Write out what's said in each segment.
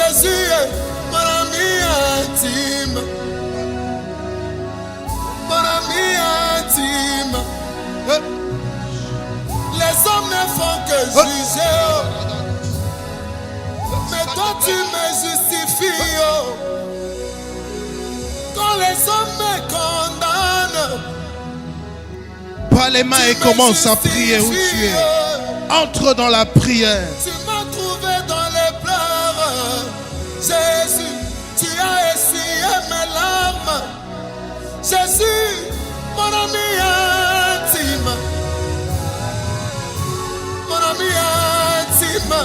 Jésus est mon ami intime. Mon ami intime. Les hommes ne font que juger. Mais toi tu me justifies. Quand les hommes me condamnent, pas les mains et commence à prier où tu es. Entre dans la prière. Tu m'as trouvé dans les pleurs. Jésus, tu as essuyé mes larmes. Jésus, mon ami intime. Mon ami intime.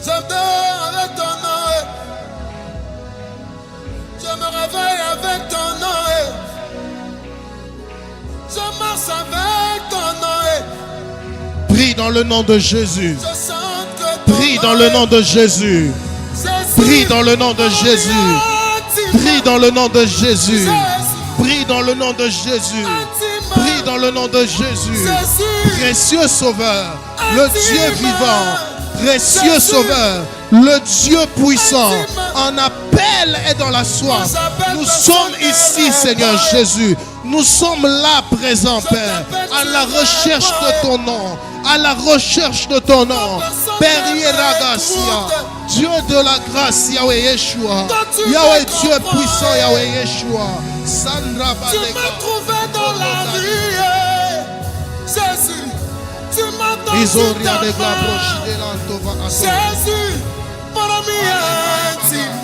Je dors avec ton nom. Je me réveille avec ton nom. Je marche avec ton nom. Prie dans le nom de Jésus. Je chante que ton Prie dans le nom de Jésus. Prie dans le nom de Jésus. Prie dans le nom de Jésus. Prie dans le nom de Jésus. Prie dans le nom de Jésus. Précieux Sauveur, le Dieu vivant. Précieux Sauveur, le Dieu puissant. En appel et dans la soif. Nous sommes ici, Seigneur Jésus. Nous sommes là présents, Père, à la recherche de ton nom. À la recherche de ton nom. Père Yeragasia, Dieu de la grâce, Yahweh Yeshua. Yahweh Dieu puissant, Yahweh Yeshua. Sandra Tu m'as trouvé dans la rue. Jésus, tu m'as tendu ta main. Jésus, mon ami intime.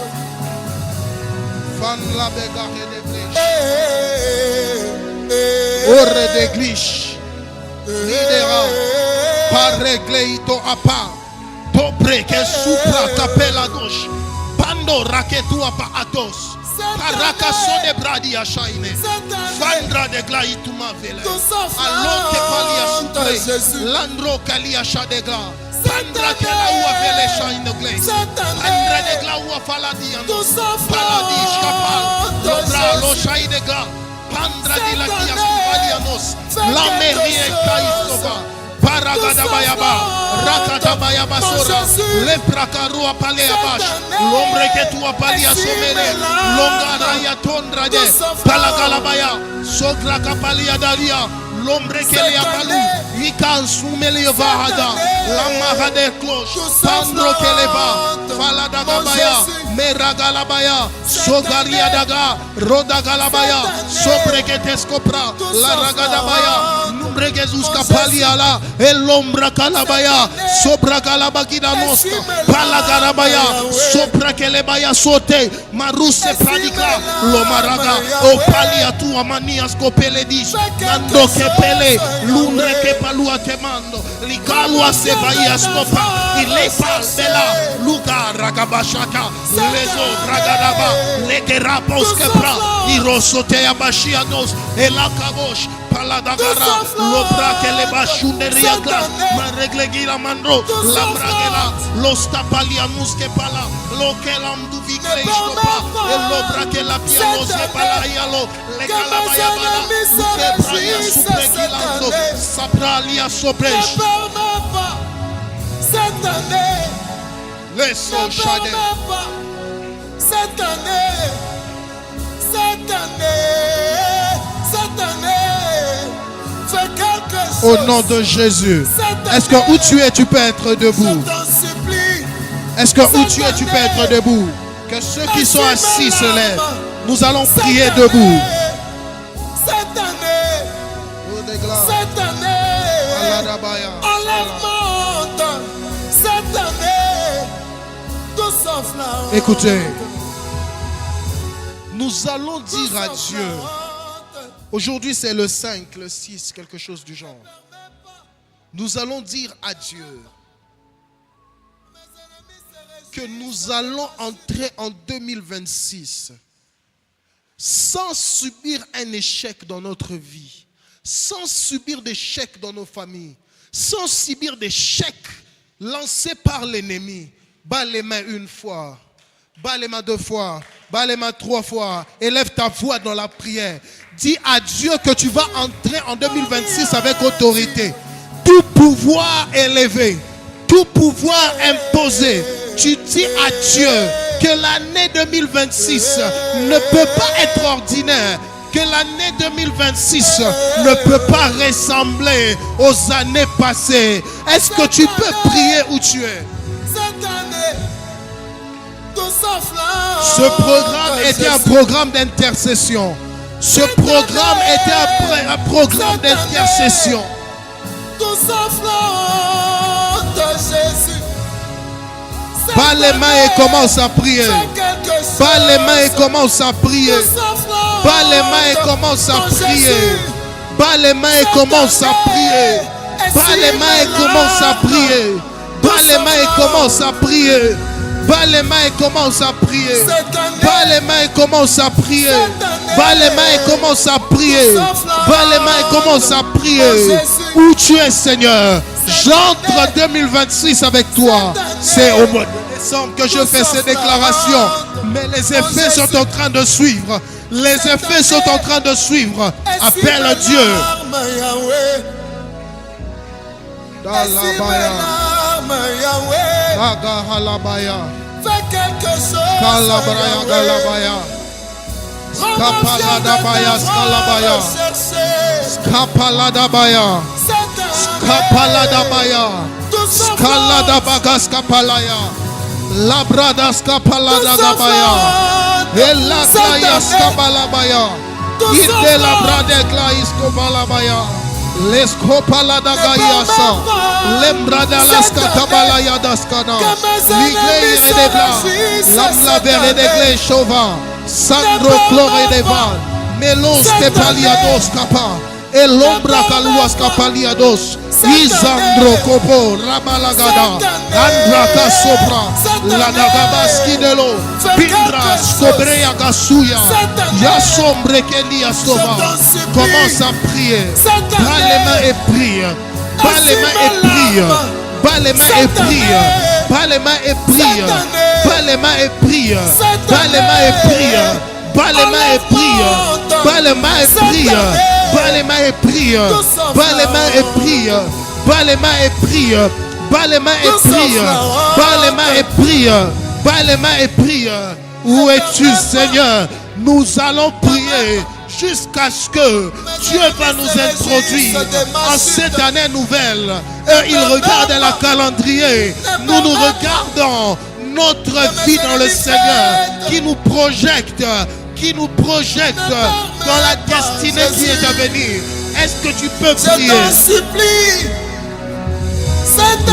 Ore de glish, lidera, paregleito apa, dobre que supra tapela dos, pando raketu apa atos, parakaso de bradi ashaine, fandra de glaitu mavele, alonte palia supre, landro kalia shadegla, pandra que la ua vele shaine glei, pandra de gla ua faladianos, paladish kapal, dobra lo shaine gla. Pandra di la Kias la merie Kaistova, Paragadabayaba, Rakadabayaba Sora, Leprakarua Paleabash, l'ombre que tu apalia somere, Longaraya Tondra de, Palagalabaya, Sogra Kapalia Daria, l'ombre que le apalu, Ikan Sumelio Vahada, la Maha de Cloche, Pandro Keleba, Faladagabaya, Meragalabaya, Sogaria Daga, Rodagalabaya, Sobregetescopra, la Ragadabaya, Numbregezus Capaliala, El Lombra Calabaya, Sobra Calabagida Nostra, Palagarabaya, Sopra Kelebaya Sote, Maruse Pradica, Lomaraga, Opalia tua manias Copeledis, Nando Kepele, Lumre Kepalua Temando, Ligalua Sevaya Scopa, Ilepa Bella, Luga Ragabashaka, Lezo Ragadaba, Legerapos Kepra, Irosotea Bashianos, Elakabosh, Paladagara, Lobra Kelebashuneria Glas, Mareglegira Mandro, Lambragela, Los Tapalianus Kepala, Lokelam Duvicle Stopa, Elobra Kelapianos Kepala Yalo, Lekalabayabala, Lukebraya Suprekilando, Sapralia Sopresh. Cette année, Leso Shade. Cette année, fais quelque chose. Au nom de Jésus. Est-ce que où tu es, tu peux être debout? Est-ce que où tu es, tu peux être debout? Que ceux qui sont assis se lèvent. Nous allons prier debout. Cette année, enlève mon honte. Cette année, tout sauf la honte. Écoutez, nous allons dire à Dieu. Aujourd'hui c'est le 5, le 6, quelque chose du genre. Nous allons dire à Dieu que nous allons entrer en 2026 sans subir un échec dans notre vie, sans subir d'échecs dans nos familles, sans subir d'échecs lancés par l'ennemi. Bats les mains une fois, bats les mains deux fois, bats les mains trois fois, élève ta voix dans la prière. Dis à Dieu que tu vas entrer en 2026 avec autorité. Tout pouvoir élevé, tout pouvoir imposé, tu dis à Dieu que l'année 2026 ne peut pas être ordinaire, que l'année 2026 ne peut pas ressembler aux années passées. Est-ce que tu peux prier où tu es? Ce programme était un programme d'intercession. Ce programme était un programme d'intercession. Bas les mains et commence à prier. Bas les mains et commence à prier. Bas les mains et commence à prier. Bas les mains et commence à prier. Bas les mains et commence à prier. Bas les mains et commence à prier. Bas les mains et commence à prier. Bas les mains et commence à prier. Bas les mains et commence à prier. Bas les mains et commence à prier. Où tu es, Seigneur? J'entre 2026 avec toi. C'est au mois de décembre que je fais ces déclarations. Mais les effets sont en train de suivre. Les effets sont en train de suivre. Appelle Dieu. Fais quelque chose. Skapaladabaya, Skalabaya, Skapaladabaya, Skapaladabaya, Skaladabaga, Skapalaya, Labrada, Skapaladabaya, Elaklaya, Skabalabaya, Ide Labrade, Klaiskobalabaya, Lescopaladagayasa, Lembrada, Laskatabalaya, Daskana, Ligre et Debla, Lamlaver et Degle Chauva. Sandro Clore de Van, Melos que paliados capa, el ombra caluas capaliados, Isandro Copo, Ramalagada, Andraka Sopra, la Nagabaski de lo, Pindra, Scobrea Gasuya, Yasombre Kelia Sova. Commence à prier, bas les mains et prie, bas les mains et prie, bas les mains et prie, bas les mains et prie. Bas les mains et prie. Bas les mains et prie. Bas les mains et prie. Bas les mains et prie. Bas les mains et prie. Bas les mains et prie. Bas les mains et prie. Bas les mains et prie. Bas les mains et prie. Bas les mains et prie. Où es-tu, Seigneur? Nous allons prier jusqu'à ce que Dieu va nous introduire en cette année nouvelle. Et il regarde la calendrier. Nous nous regardons notre vie dans le Seigneur qui nous projette dans la destinée qui est à venir. Est-ce que tu peux prier? Je t'en supplie.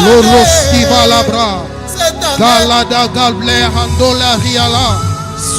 Loroski Valabra, Galada Galble Handola Riala,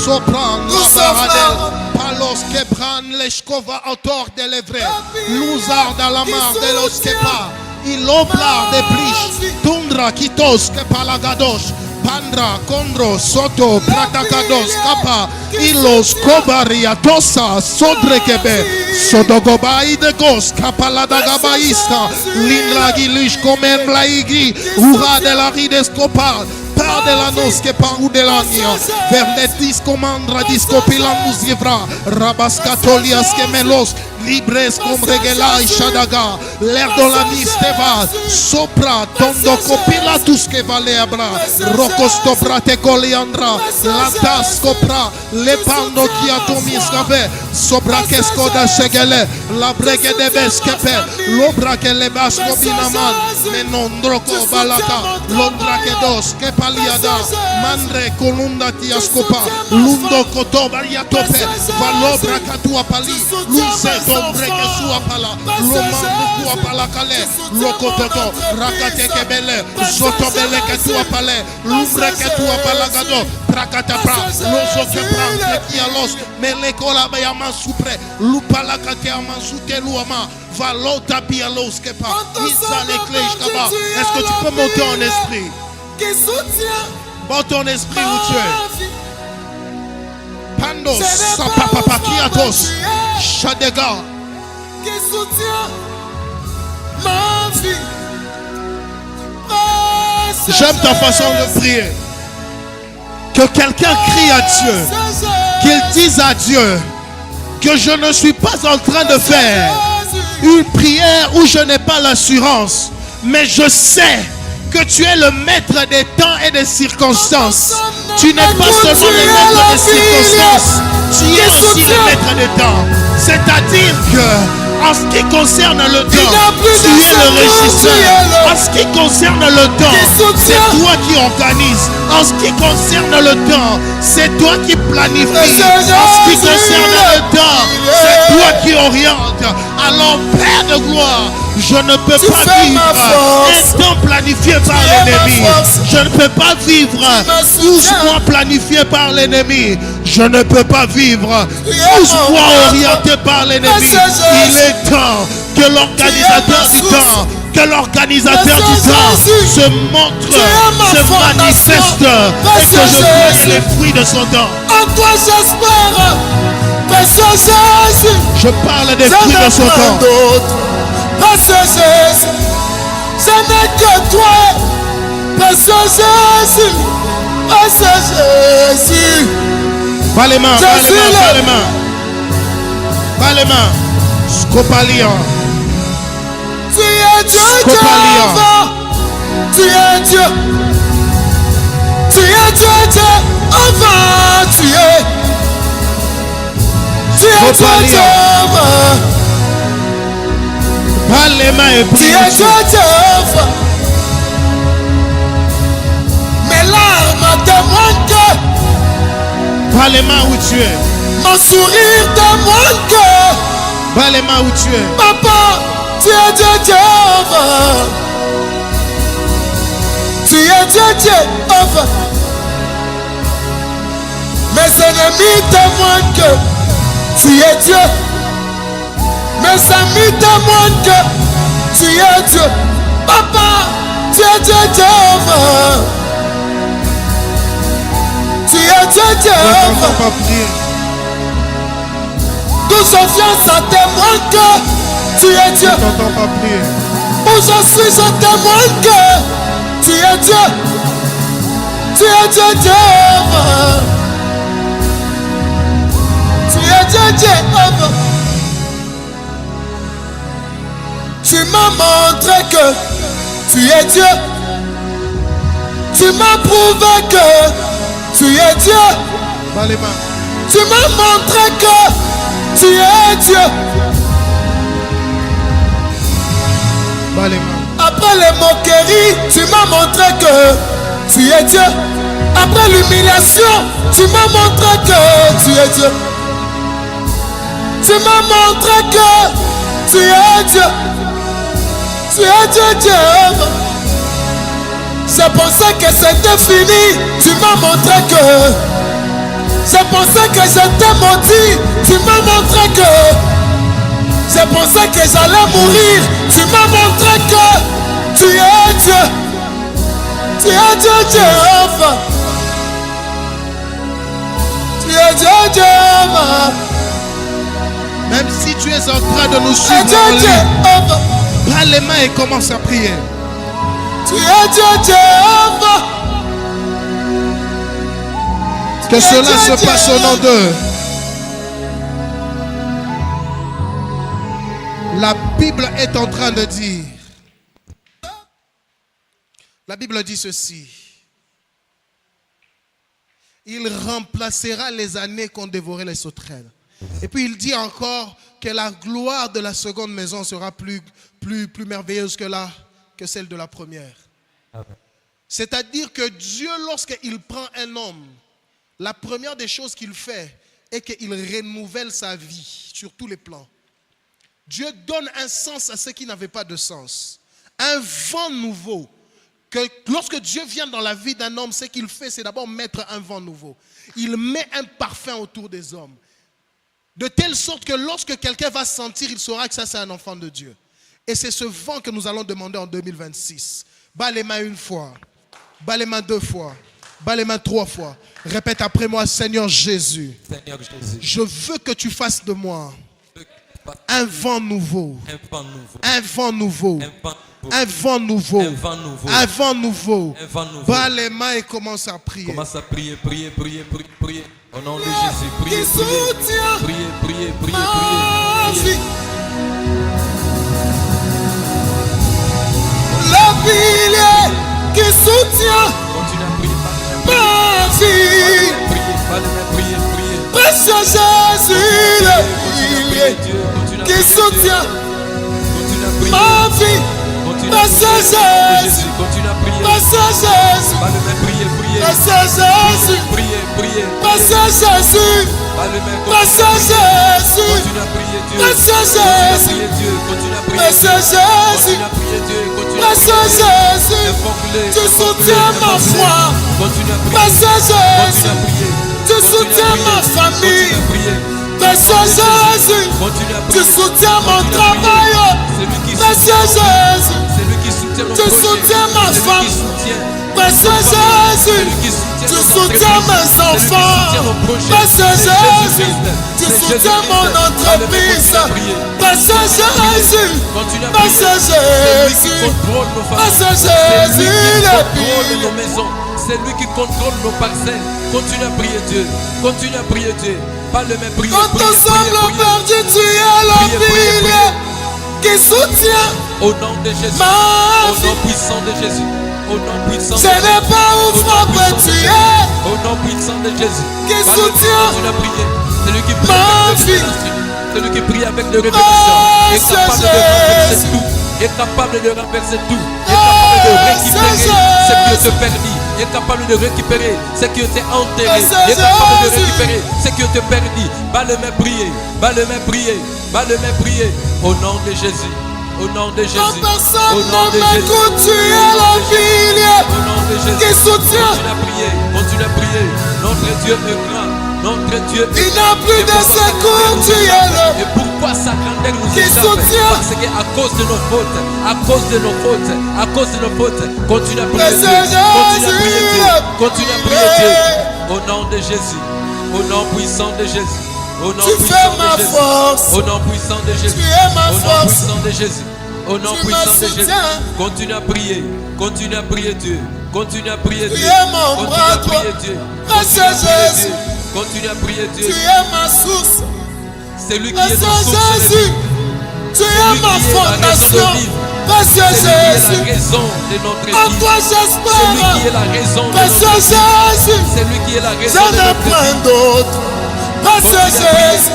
Sopran Labaradel, Palos Kebran Leshkova Autor de l'Evre, Louzard à la mar de los Kepa, Iloplar de Plish, Tundra Kitos Kepalagados. Pandra, Condro, Soto, Pratakados, Kapa, Ilos, Kobaria, Tosa, Sodrekebe, Sodogobai de Gos, Kapaladagabaista, Linragi, Lish, Komen, Blaigi, Ura de la Ridescopa, Par de la Nos, Kepa ou de l'Agnia, Vernetis, Comandra, Discopilan, Musivra, Rabaskatolias, Kemelos, Libres, Comregela, Shadaga, l'air de la Misteva, Sopra, Tondo, Copila, Tuske Valeabra, Rocosto, Brate, Coliandra, Lantas, Copra, Lepando, Kiatomis, Gabe, Sobra, Kescoda, Segele, la Bregue de Beskepe, Lobra, Kelebas, Robinaman, Menondroko, Balaka, Londra, Kedos, Kepaliada, Mandre, Colunda, Tiascopa, Lundo, Koto, Variatope, Valobra, Katua Pali, Luce, Dombre, Kesua Pala, Lomandukua Pala Kale, Lokototo, Rakate Kebele, Zotobele, Ketua Pale, Lumbre, Ketua Palagado, Prakatapra, Loso Kepra, Kialos, Melekola Bayama Supre, Lupala Kateama Suteluama, Valota Pialos Kepa, Isa Klej Kaba. Est-ce que tu peux monter en esprit? Qui soutient monte en esprit où tu es. Pandos, Sapapapa Kiatos, Shadega. Qui soutient ma vie. J'aime ta façon de prier. Que quelqu'un crie à Dieu. Qu'il dise à Dieu que je ne suis pas en train de faire une prière où je n'ai pas l'assurance. Mais je sais que tu es le maître des temps et des circonstances. Tu n'es pas seulement le maître des circonstances, tu es aussi le maître des temps. C'est-à-dire que en ce qui concerne le temps, tu es le régisseur. En ce qui concerne le temps, c'est toi qui organise. En ce qui concerne le temps, c'est toi qui planifie. En ce qui concerne le temps, c'est toi qui oriente. Alors, Père de gloire, je ne peux pas vivre un temps planifié par l'ennemi. Je ne peux pas vivre 12 mois planifiés par l'ennemi. Je ne peux pas vivre 12 mois orientés par l'ennemi. Il est temps que l'organisateur du temps, se montre, se manifeste et que je prenne les fruits de son temps. En toi j'espère, précieux Jésus. Je parle des fruits de son temps. Précieux Jésus, ce n'est que toi, précieux Jésus, précieux Jésus. Pas les mains, pas les mains, pas les mains. Pas les mains. Scopalia. Tu es Dieu, Jéhovah. Tu es Dieu. Tu es Dieu, Jéhovah. Tu es Dieu, Jéhovah. Pas les mains et prie. Tu es Dieu, Jéhovah. Mes larmes témoignent que. Pas les mains où tu es. Mon sourire témoigne que. Pas les mains où tu es. Papa, tu es Dieu, Jéhovah. Tu es Dieu, Jéhovah. Mes ennemis témoignent que tu es Dieu. Mes amis témoignent que tu es Dieu. Papa, tu es Dieu, Jéhovah. Tu es Dieu, Jéhovah. D'où je viens, ça témoigne que tu es Dieu. Où je suis, je témoigne que tu es Dieu. Tu es Dieu, Jéhovah. Tu es Dieu, Jéhovah. Tu m'as montré que tu es Dieu. Tu m'as prouvé que tu es Dieu. Tu m'as montré que tu es Dieu. Après les moqueries, tu m'as montré que tu es Dieu. Après l'humiliation, tu m'as montré que tu es Dieu. Tu m'as montré que tu es Dieu. Tu es Dieu, Dieu. J'ai pensé que c'était fini. Tu m'as montré que. J'ai pensé que j'étais maudit. Tu m'as montré que. J'ai pensé que j'allais mourir. Tu m'as montré que tu es Dieu. Tu es Dieu, Jéhovah. Tu es Dieu, Jéhovah. Même si tu es en train de nous suivre en ligne, prends les mains et commence à prier. Tu es Dieu, Jéhovah. Que cela se passe au nom de. La Bible est en train de dire. La Bible dit ceci. Il remplacera les années qu'ont dévoré les sauterelles. Et puis il dit encore que la gloire de la seconde maison sera plus merveilleuse que celle de la première. C'est-à-dire que Dieu, lorsqu'il prend un homme, la première des choses qu'il fait est qu'il renouvelle sa vie sur tous les plans. Dieu donne un sens à ce qui n'avait pas de sens. Un vent nouveau. Que lorsque Dieu vient dans la vie d'un homme, ce qu'il fait, c'est d'abord mettre un vent nouveau. Il met un parfum autour des hommes. De telle sorte que lorsque quelqu'un va sentir, il saura que ça c'est un enfant de Dieu. Et c'est ce vent que nous allons demander en 2026. Bats les mains une fois. Bats les mains deux fois. Bats les mains trois fois. Répète après moi, Seigneur Jésus. Seigneur Jésus. Je veux que tu fasses de moi un vent nouveau. Un vent nouveau. Un vent nouveau. Un vent nouveau. Bats les mains et commence à prier. Commence à prier, prier, prier, prier, prier. Au nom de Jésus, priez, priez, priez, priez, priez, priez. Le pilier qui soutient Continue à prier. ma vie. Priez. Précieux Jésus, le pilier qui soutient ma vie. Précieux Jésus, Continue à prier. précieux Jésus, Priez. précieux Jésus, Priez. précieux Jésus, précieux Jésus, Continue à prier Dieu. précieux Jésus, Continue à prier précieux Jésus, précieux Jésus, tu soutiens ma foi. Précieux Jésus, tu soutiens ma famille. Précieux Jésus, tu soutiens mon travail. Précieux Jésus, tu soutiens ma femme. Précieux Jésus, tu soutiens mes enfants. Précieux Jésus, tu soutiens mon entreprise. Précieux Jésus, précieux Jésus, précieux Jésus, le pilier. C'est lui qui contrôle nos parcelles. Continue à prier Dieu. Continue à prier Dieu. Pas le même prier. Quand on semble perdu, tu es le pilier qui soutient au nom de Jésus. ma Au vie. nom puissant de Jésus. Au nom puissant de Je Jésus. n'ai pas où frapper, tu es Au nom puissant de Jésus. qui Pas le même soutient continue à prier. C'est lui qui prie ma avec le vie. révélation. C'est lui qui prie avec le révélation. Il est capable de renverser tout. Il est capable de renverser tout. Il est capable de récupérer ce qui était perdu. Il est capable de récupérer ce qui était enterré. Il est capable de récupérer ce qui était perdu. Va le même prier. Va le même prier. Va le même prier. Au nom de Jésus. Au nom de Jésus. Quand personne Au nom de ne Jésus. m'écoute, tu es le pilier Au nom de Jésus. qui soutient. Continue à prier. Continue à prier. Notre Dieu est grand. Notre Dieu est Il n'a plus de secours, tu es Et le pourquoi sa grandeur nous qui échappe? soutient. Parce qu'à cause de nos fautes, à cause de nos fautes, à cause de nos fautes, continue à prier Dieu. Continue à prier Dieu. Continue à prier Dieu. Au nom de Jésus. Au nom puissant de Jésus. Au nom Tu puissant fais de ma Jésus. force. Au nom puissant de Jésus. Tu es ma Au nom force. puissant de Jésus. Au nom Tu me puissant de Jésus. soutiens. Continue à prier. Continue à prier Dieu. Continue à prier Tu Dieu. es mon Continue bras à droit. prier Dieu. Précieux Continue à prier Jésus. Dieu. Continue à prier Dieu. Tu es ma source. C'est lui qui est Précieux notre source de vie. Jésus, tu es ma fondation. Précieux C'est lui qui est Jésus, la raison de notre vie. en toi C'est lui qui j'espère. est la raison de Précieux notre vie. Jésus, C'est lui qui est la je raison de n'ai notre vie. point d'autre. Précieux Jésus,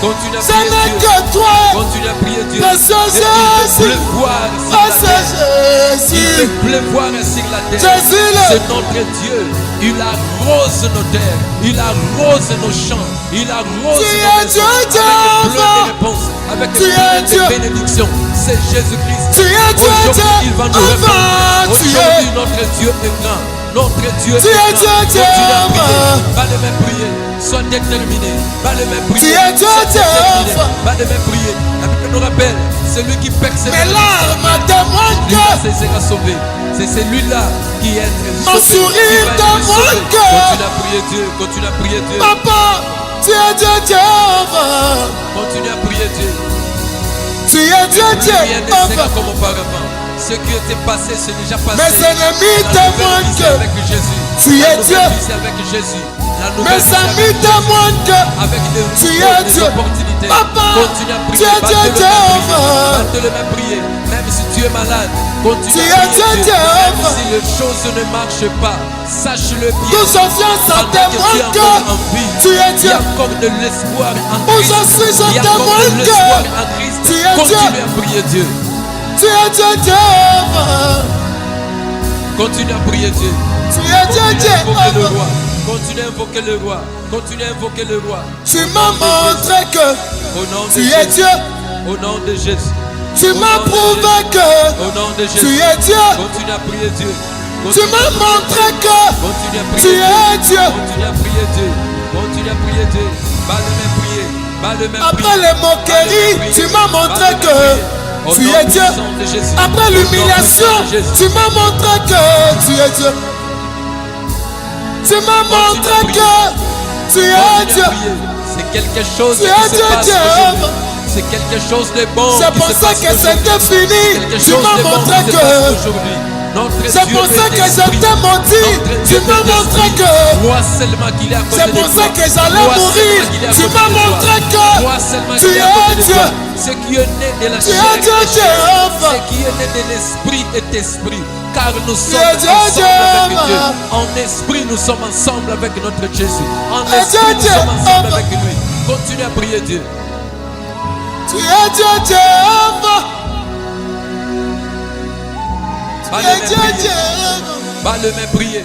Continue à je prier n'ai Dieu. que toi. Continue à prier Dieu. Précieux Il Jésus. peut pleuvoir sur la Précieux terre. Il Jésus, peut pleuvoir sur la terre. Jésus C'est le notre Dieu. Il arrose nos terres. Il arrose nos champs. Il arrose Tu nos es maisons. Dieu, Avec Dieu, plein de enfant. réponses. Avec Tu es plein Dieu. de bénédictions. C'est Jésus-Christ. Tu es Dieu, Aujourd'hui, il va nous Dieu, répondre. enfant, tu Aujourd'hui, es. notre Dieu est grand. Notre Dieu Tu est es grand. Dieu, Dieu, Continue à prier. enfant. Va le même prier. Sois déterminé. Va le même prier. Tu es Dieu, Sois Dieu, déterminé. enfant. Va le même prier. La Bible nous rappelle, celui qui persévère. Mes larmes témoignent Lui-là, que sera sauvé. C'est celui-là qui est Mon sauvé. sourire Qui va être témoigne sauvé. que- Continue à prier Dieu. Continue à prier Dieu. Papa, tu es Dieu, Dieu, enfant. Continue à prier Dieu. Tu es Dieu, Rien Dieu, ne sera enfant. comme auparavant. Ce qui était passé, c'est déjà passé. Mes ennemis La nouvelle témoignent vie, c'est que avec Jésus. tu La es nouvelle Dieu. vie, c'est avec Jésus. La nouvelle mes vie, c'est amis avec Jésus. témoignent que Avec des tu nouveaux, es des Dieu. opportunités. Papa, Continue à prier. tu es Va Dieu, te le Dieu, même prier. enfant. Va te le même prier. Même si tu es malade, continue Tu à es prier Dieu, Dieu. Dieu, Même enfant. si les choses ne marchent pas, sache-le bien. D'où je viens, ça Pendant que tu es témoigne encore en que vie, tu es il y Dieu. a encore de l'espoir en Où Christ. je suis, je Il y a encore témoigne de que l'espoir en Christ. tu es Continue Dieu. à prier Dieu. Tu es Dieu, Dieu, enfant. Continue à prier Dieu. Tu es Dieu, Continue Dieu, à invoquer le enfant. roi. Continue à invoquer le roi. Continue à invoquer le roi. Tu m'as montré que Au nom de tu es Jésus. Dieu. Au nom de Jésus. Tu m'as prouvé Au que nom de Jésus. tu es Dieu. Continue à prier Dieu. Tu Continue m'as à prier montré Dieu. que Continue à tu prier es Dieu. Continue à prier Dieu. Continue à prier Dieu. Va le même prier. Va le même Après prier. les moqueries, tu m'as montré que tu es Dieu. Après l'humiliation, tu m'as montré que tu es Dieu. Tu m'as montré que tu es Dieu. C'est quelque chose Tu qui es se Dieu, passe Dieu. aujourd'hui. C'est quelque chose de bon C'est qui pour se ça passe que aujourd'hui. c'était fini. Quelque Tu chose m'as de bon montré qui se que passe aujourd'hui. Notre c'est Dieu pour ça est que esprit. j'étais maudit. Notre Tu Dieu m'as est montré esprit. que Crois seulement qu'il est à côté c'est de pour toi. ça que j'allais Crois mourir. seulement qu'il est à Tu côté m'as de toi. montré que Crois seulement tu qu'il est à es côté de Dieu. toi. Ce qui est né de la Tu chair es Dieu, est chair. Jéhovah. Ce qui est né de l'esprit est esprit. car nous sommes Dieu, ensemble Dieu, avec Dieu. Dieu. En esprit, nous sommes ensemble avec notre Jésus. En Dieu, esprit, nous Dieu, sommes ensemble Dieu. avec lui. Continue à prier Dieu. Tu es Dieu, Jéhovah. Pas Tu le es même Dieu, prier. Jéhovah. Pas le même prier.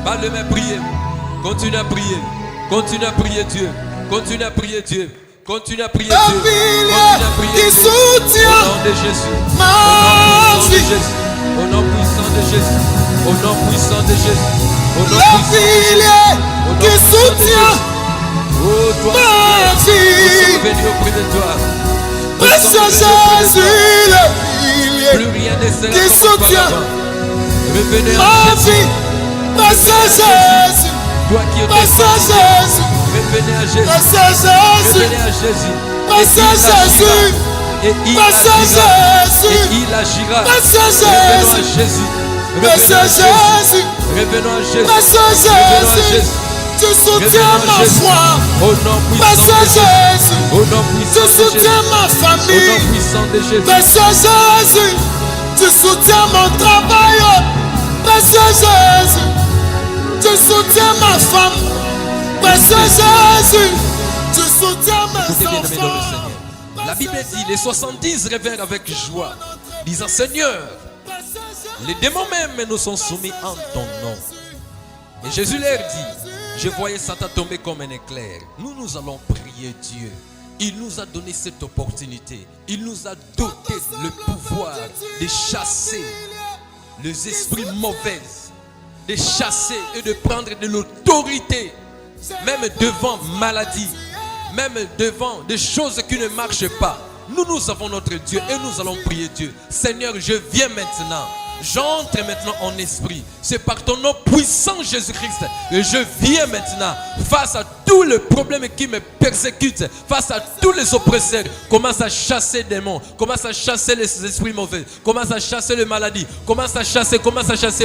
Pas le même prier. Continue à prier. Continue à prier Dieu. Continue à prier Dieu. Continue à prier La Dieu. ville Continue à prier qui Dieu. soutient Au nom de Jésus. ma vie. Au nom puissant de Jésus. Au nom puissant de Jésus. Au nom La puissant de ville Jésus. Au nom qui puissant de soutient Jésus. Oh toi ma Seigneur, nous vie. sommes venus auprès de toi. Nous Précieux sommes venus auprès de toi. Jésus, le pilier Plus rien ne sera qui comme soutient auparavant. Revenez en ma Jésus. vie. Précieux Jésus, Toi qui es précieux Jésus, revenez à Jésus. précieux Jésus, Revenez à Jésus. précieux Jésus, Et il précieux agira. Et Jésus, il agira. précieux Revenons à Jésus, Jésus. précieux Jésus, Revenons à Jésus. précieux Revenons à Jésus, Jésus. tu soutiens Revenons à ma Jésus. foi. Au nom puissant de Précieux Jésus. Jésus, Au nom tu puissant de Jésus. soutiens ma Au nom famille. puissant de Jésus. Précieux Jésus, tu soutiens mon travail. Précieux Jésus, tu soutiens ma femme. Précieux Jésus, tu soutiens Écoutez mes bien, aimés dans le enfants. Seigneur. La Bible dit, les 70 revinrent avec joie, disant, Seigneur, les démons même nous sont soumis en ton nom. Et Jésus leur dit, je voyais Satan tomber comme un éclair. Nous allons prier Dieu. Il nous a donné cette opportunité. Il nous a doté le pouvoir de chasser les esprits mauvais, de chasser et de prendre de l'autorité, même devant maladie, même devant des choses qui ne marchent pas. Nous avons notre Dieu et nous allons prier Dieu. Seigneur, je viens maintenant. J'entre maintenant en esprit. C'est par ton nom puissant, Jésus-Christ, que je viens maintenant face à tous les problèmes qui me persécutent, face à tous les oppresseurs. Commence à chasser des démons, commence à chasser les esprits mauvais, commence à chasser les maladies, commence à chasser,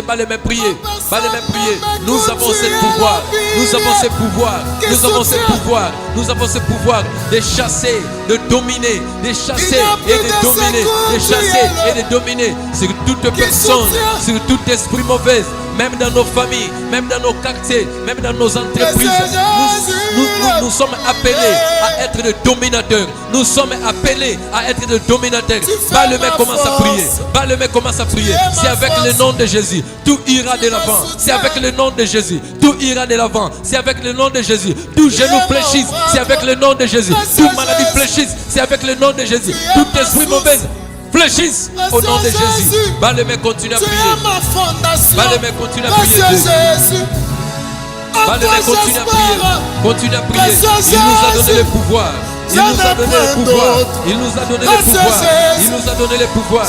pas les mêmes prier, pas les mêmes prier. Nous avons ce pouvoir, nous avons ce pouvoir, nous avons ce pouvoir, nous avons ce pouvoir de chasser, de dominer, de chasser et de dominer, de chasser et de dominer sur toute personne, sur tout esprit mauvais, même dans nos familles, même dans nos quartiers, même dans nos entreprises. Nous sommes appelés à être des dominateurs. Nous sommes appelés à être des dominateurs. Ballemé commence à prier. Ballemé commence à prier. C'est avec le nom de Jésus, tout ira de l'avant. C'est avec le nom de Jésus, tout ira de l'avant. C'est avec le nom de Jésus, tout genou fléchisse. C'est avec le nom de Jésus, toute maladie fléchisse. C'est avec le nom de Jésus, tout esprit mauvais fléchissent au nom de Jésus. Ballemé continue à prier. Ballemé continue à prier Dieu. Ballemé continue à prier. Continue à prier. Il nous a donné le pouvoir. Il nous a donné le pouvoir. Il nous a donné le pouvoir. Il nous a donné le pouvoir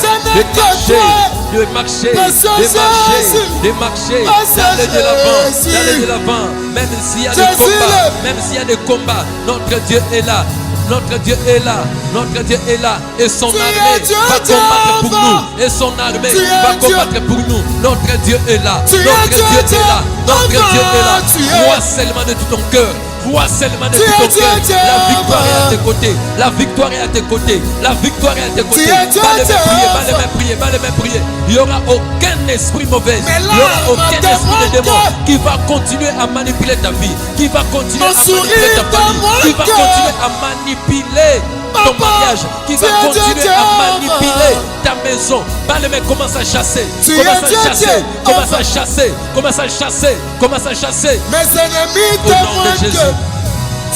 de marcher, de marcher, d'aller de l'avant, d'aller de l'avant. Même s'il y a des combats, même s'il y a des combats, notre Dieu est là. Notre Dieu est là, notre Dieu est là et son armée va combattre pour nous. Et son armée va combattre pour nous. Notre Dieu est là, notre Dieu est là, notre Dieu est là. Crois seulement de tout ton cœur. Crois seulement de tout ton cœur. La victoire est à tes côtés. La victoire est à tes côtés. La victoire est à tes côtés. Pas les mêmes prier, pas les mêmes prier, pas les mêmes prier. Il n'y aura aucun esprit mauvais. Il n'y aura aucun esprit de démon qui va continuer à manipuler ta vie, qui va continuer à manipuler ta famille, qui va continuer à manipuler ton mariage, qui va continuer à manipuler ta maison. Ballemé commence à chasser, commence à chasser, commence à chasser, commence à chasser, commence à chasser. Mes ennemis Au nom de Jésus.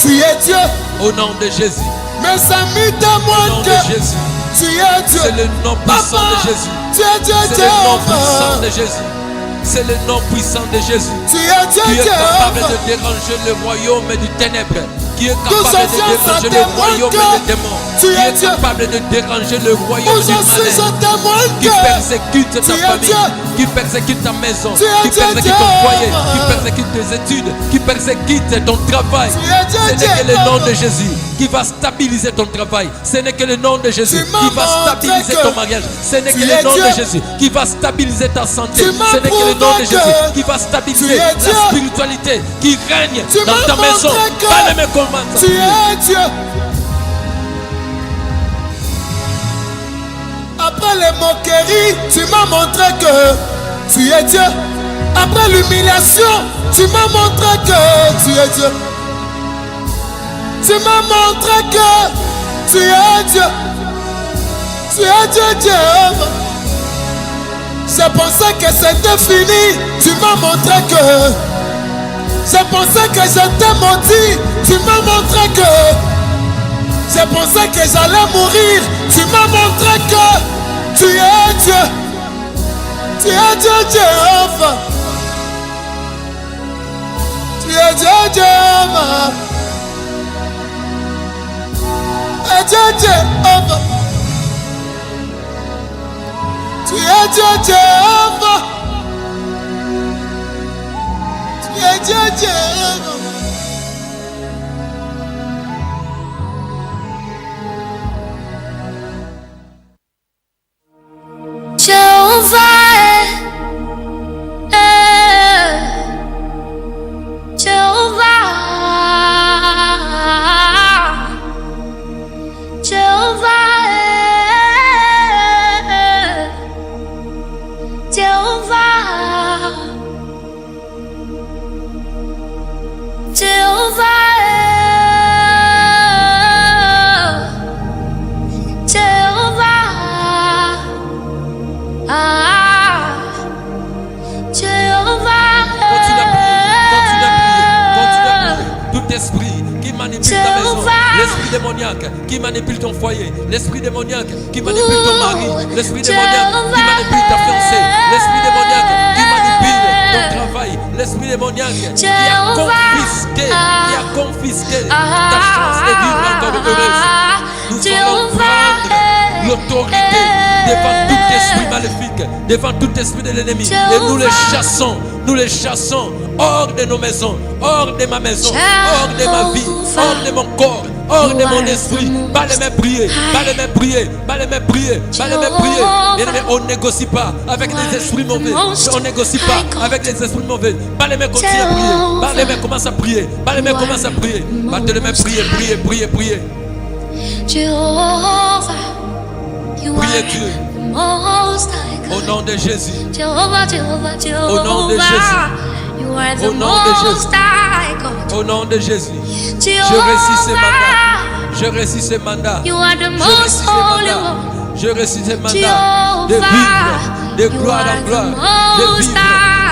Tu es Dieu. Au nom de Jésus. Mes amis Au témoignent nom de que Jésus. tu es Dieu. C'est le nom puissant de Jésus. Tu es Dieu, C'est le nom puissant de Jésus. C'est le nom puissant de Jésus. Tu es Dieu, Qui est capable de déranger le royaume du ténèbre. Qui est capable de déranger le royaume des démons. Qui est capable de déranger le royaume du malin. Qui persécute ta famille. Qui persécute ta maison. Qui persécute ton foyer. Qui persécute tes études. Qui persécute ton travail. Ce n'est que le nom de Jésus qui va stabiliser ton travail. Ce n'est que le nom de Jésus qui va stabiliser ton mariage. Ce n'est que le nom de Jésus qui va stabiliser ta santé. Ce n'est que le nom de Jésus qui va stabiliser la spiritualité qui règne dans ta maison. Tu es Dieu. Après les moqueries, tu m'as montré que tu es Dieu. Après l'humiliation, tu m'as montré que tu es Dieu. Tu m'as montré que tu es Dieu. Tu es Dieu, Dieu. J'ai pensé que c'était fini. Tu m'as montré que. J'ai pensé que j'étais maudit. Tu m'as montré que. J'ai pensé que j'allais mourir. Tu m'as montré que tu es Dieu. Tu es Dieu, Jéhovah. Tu es Dieu, Jéhovah. Tu es Dieu, Jéhovah. Tu es Dieu, Jéhovah. Tu es Dieu, Jéhovah. L'esprit démoniaque qui manipule ton foyer, l'esprit démoniaque qui manipule ton mari, l'esprit démoniaque qui manipule ta fiancée, l'esprit démoniaque qui manipule ton travail, l'esprit démoniaque qui a confisqué ta chance de vivre encore heureuse. Nous allons prendre l'autorité devant tout esprit maléfique, devant tout esprit de l'ennemi, et nous les chassons hors de nos maisons, hors de ma maison, hors de ma vie, hors de mon corps, hors de mon esprit. Balaie-moi prier, balaie-moi prier, balaie-moi prier, balaie-moi prier. Bien-aimé, on ne négocie pas avec les esprits mauvais, on ne négocie pas avec les esprits mauvais. Balaie-moi continue à prier, balaie-moi commence à prier, balaie-moi commence à prier. Balaie-moi prier, prier, prier, prier. Priez Dieu. Au nom de Jésus. Au nom de Jésus. Au nom de Jésus. Au nom de Jésus. Je récite ce mandat. Je récite ce mandat. Je récite ce mandat. Je récite ce mandat. De vivre de gloire en gloire. De vivre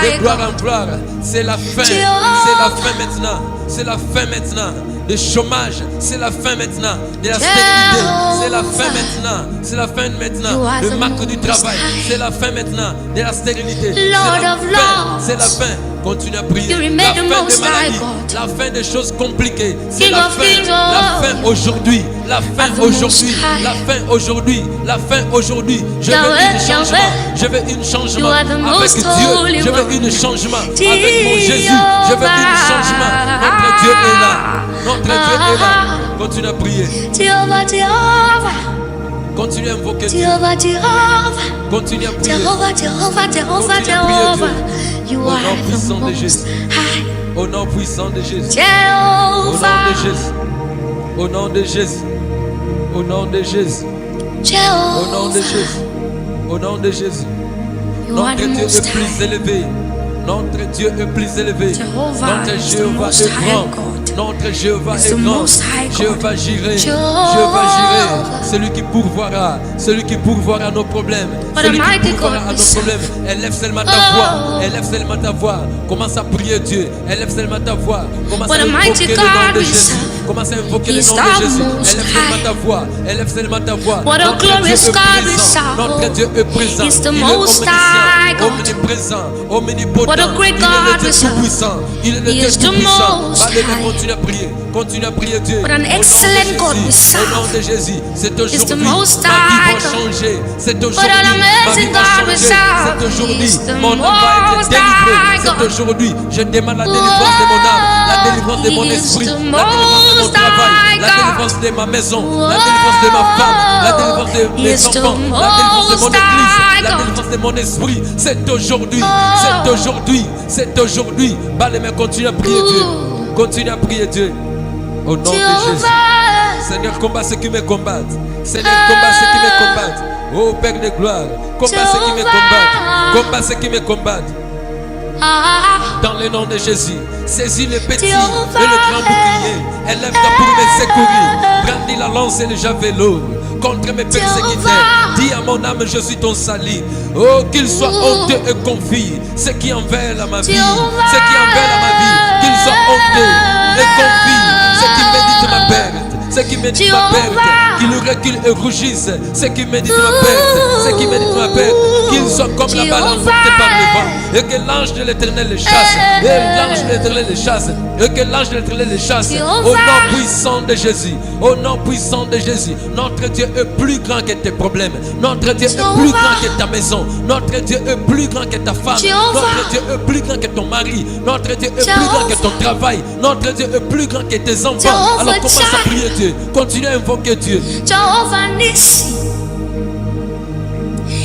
de gloire en gloire. C'est la fin. C'est la fin maintenant. C'est la fin maintenant. Le chômage, c'est la fin maintenant. De la stérilité, c'est la fin maintenant. C'est la fin maintenant. Le manque du travail, c'est la fin maintenant. De la stérilité, c'est la fin. Continue à prier. La fin des maladies, la fin des choses compliquées. C'est la fin aujourd'hui. La fin aujourd'hui. La fin aujourd'hui. La fin aujourd'hui. Je veux un changement. Je veux un changement avec Dieu. Je veux un changement avec mon Jésus. Je veux un changement. Notre Dieu est là. Notre Dieu est là. Continue à prier. Continue à invoquer Dieu. Continue à prier. Au nom puissant de Jésus. Au nom puissant de Jésus. Au nom de Jésus. Au nom de Jésus. Au nom de Jésus. Au nom de Jésus. Notre Dieu est plus élevé. Notre Dieu est plus élevé. Notre Jéhovah est grand. Notre Jéhovah est grand. Jéhovah Jireh. Jéhovah Jireh. Celui qui pourvoira. Celui qui pourvoira nos problèmes. Celui qui pourvoira à nos problèmes. Élève seulement ta voix. Élève seulement ta voix. Commence à prier Dieu. Élève seulement ta voix. Commence à invoquer le nom de Jésus. Commence à invoquer le nom de Jésus. Élève seulement ta voix. Élève seulement ta voix. Notre Dieu est présent. Notre Dieu est présent. Il est omniscient, omniprésent, omnipotent. Il est le Dieu tout-puissant. Il est le Dieu tout-puissant. Continue à prier. Continue à prier Dieu. Au nom de Jésus. C'est aujourd'hui. Ma vie va changer. C'est aujourd'hui. Ma vie va changer. C'est aujourd'hui. Mon âme va être délivrée. C'est aujourd'hui. Je demande la délivrance de mon âme. La délivrance de mon esprit. La délivrance de mon travail. La délivrance de ma maison. La délivrance de ma femme. La délivrance de mes enfants. La délivrance de mon église. La délivrance de mon esprit. C'est aujourd'hui. C'est aujourd'hui. C'est aujourd'hui. Balaie-moi, continue à prier Dieu. Continue à prier Dieu. Au nom de Jésus. Seigneur, combat ceux qui me combattent. Seigneur, combat ceux qui me combattent. Oh Père de gloire, combat ceux qui me combattent. Combat ceux qui me combattent. Dans le nom de Jésus, saisis le petit et le grand bouclier. Élève-toi pour me secourir. Brandis la lance et le javelot contre mes persécuteurs. Dis à mon âme, je suis ton salut. Oh, qu'il soit honteux et confus ceux qui en veulent à ma vie. Ceux qui en veulent à ma vie, qu'ils soient honteux et confus ceux qui méditent ma perte. Ceux qui méditent ma perte, qu'ils reculent et rougissent. Ceux qui méditent ma perte, ceux qui méditent ma perte, qu'ils soient comme la balle emportée par le vent. Et que l'ange de l'Éternel les chasse. Et l'ange de l'Éternel les chasse. Et que l'ange de l'Éternel les chasse. Au nom puissant de Jésus. Au nom puissant de Jésus. Notre Dieu est plus grand que tes problèmes. Notre Dieu est plus grand que ta maison. Notre Dieu est plus grand que ta femme. Notre Dieu est plus grand que ton mari. Notre Dieu est plus grand que ton travail. Notre Dieu est plus grand que tes enfants. Alors commence à prier Dieu. Continue à invoquer Dieu. Jehovah Nissi.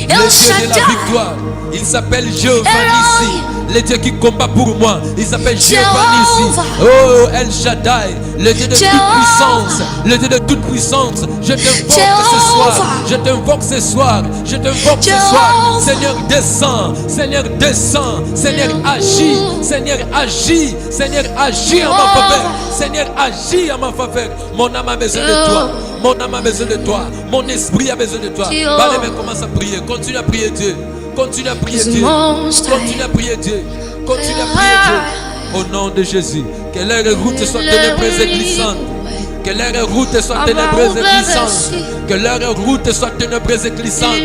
Le Dieu de la victoire. Il s'appelle Jehovah Nissi. Le Dieu qui combat pour moi. Il s'appelle Jehovah Nissi. Oh El Shaddai. Le Dieu de toute puissance. Le Dieu de toute puissance. Je t'invoque ce soir. Je t'invoque ce soir. Je t'invoque ce soir. Seigneur descends. Seigneur descends. Seigneur agis. Seigneur agis. Seigneur agis en ma faveur. Seigneur agis en ma faveur. Mon âme a besoin de toi. Mon âme a besoin de toi. Mon esprit a besoin de toi. Allez, commence à prier. Continue à prier Dieu. Continue à prier Dieu. Continue à prier Dieu. Continue à prier Dieu. Au nom de Jésus. Que leur route soit ténébreuse et glissante. Que leur route soit ténébreuse et glissante. Que leur route soit ténébreuse et glissante.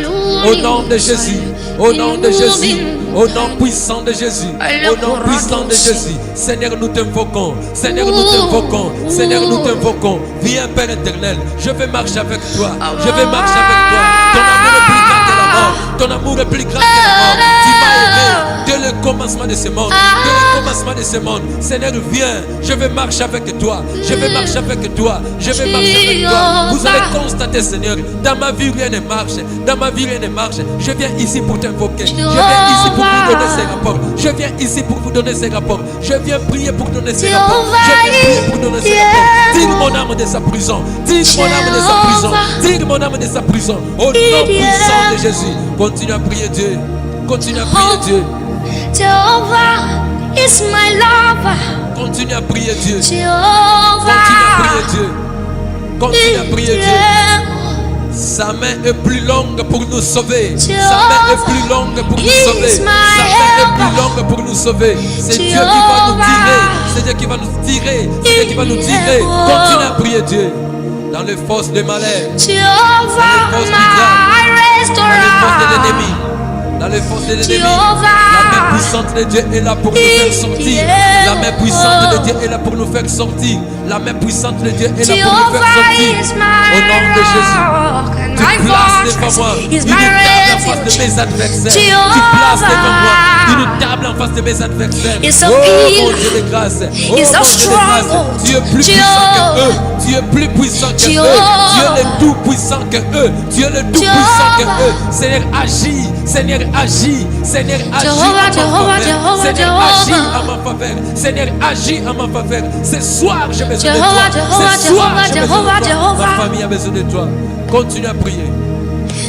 Au nom de Jésus. Au nom de Jésus. Au nom puissant de Jésus. Au nom puissant de Jésus. Seigneur, nous t'invoquons. Seigneur, nous t'invoquons. Seigneur, nous t'invoquons. Viens, Père éternel. Je vais marcher avec toi. Je vais marcher avec toi. Ton amour est plus grand que la mort. Ton amour est plus grand que la mort. Tu m'as aimé dès le commencement de ce monde. Dès le commencement de ce monde. Seigneur, viens. Je vais marcher avec toi. Je vais marcher avec toi. Je vais marcher avec toi. Vous allez constater, Seigneur, dans ma vie rien ne marche. Dans ma vie rien ne marche. Je viens ici pour t'invoquer. Je viens ici pour vous donner ces rapports. Je viens ici pour vous donner ces rapports. Je viens prier pour donner ces rapports. Je viens prier pour donner ces rapports. Tire mon âme de sa prison. Tire mon âme de sa prison. Tire mon âme de sa prison. Au nom puissant de Jésus. Continue à prier Dieu. Continue à prier Dieu. Jehovah is my lover. Continue à prier Dieu. Jehovah. Continue à prier Dieu. Continue à prier Dieu. Sa main est plus longue pour nous sauver. Sa main est plus longue pour nous sauver. Sa main est plus longue pour nous sauver. C'est Dieu qui va nous tirer. C'est Dieu qui va nous tirer. C'est Dieu qui va nous tirer. Continue à prier Dieu. Dans les forces de malheur. Dans les forces du diable. Dans les forces de l'ennemi. Dans les forces de l'ennemi. La main puissante de Dieu est là pour nous faire sortir. La main puissante de Dieu est là pour nous faire sortir. La main puissante de Dieu est là pour nous faire sortir. Au nom de Jésus. Tu places devant moi une table en face de mes adversaires. Tu places devant moi une table en face de mes adversaires. Oh mon Dieu de grâce. Oh mon Dieu de grâce. Tu es plus puissant que eux. Tu es plus puissant que eux. Tu es le tout puissant que eux. Tu es le tout puissant que eux. Seigneur, agis. Seigneur, agis. Seigneur, agis en ma faveur. Seigneur, agis en ma faveur. Seigneur, agis en ma faveur. Ce soir, j'ai besoin de toi. Ce soir, j'ai besoin de toi. Ma famille a besoin de toi. Continue à prier.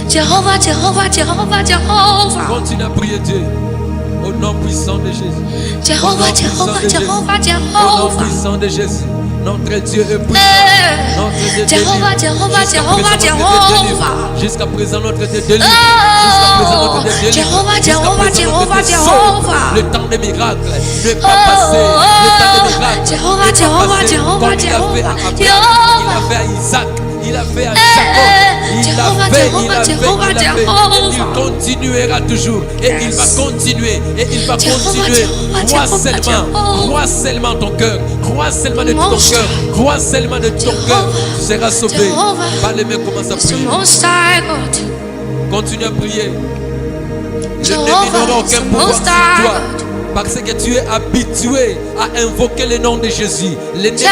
Jehovah, Jehovah, Jehovah, Jehovah. Continue à prier Dieu. Au nom puissant de Jésus. Jehovah, Jehovah, Jehovah, Au nom Jehovah. puissant de Jésus. Notre Dieu est puissant. Notre Dieu Jehovah, Jehovah, Jehovah, Jehovah. Jusqu'à présent, notre Dieu délivre. Jusqu'à présent, notre Dieu délivre. Jehovah, Jusqu'à Jehovah, présent, notre Dieu Jehovah, sauve. Jehovah. Le temps des miracles n'est pas passé. Le temps des miracles Jehovah, n'est pas Jehovah, passé. Jehovah, Comme il a fait à Abraham, Jehovah. il a fait à Isaac, il a fait à Jacob. Il a fait. Il continuera toujours. Et il va continuer. Et il va continuer. Crois seulement ton cœur. Crois seulement de ton cœur. Crois seulement de ton cœur. Tu seras sauvé. Par les mains, commence à prier. Continue à prier. L'ennemi n'aura aucun pouvoir sur toi. Parce que tu es habitué à invoquer le nom de Jésus. L'ennemi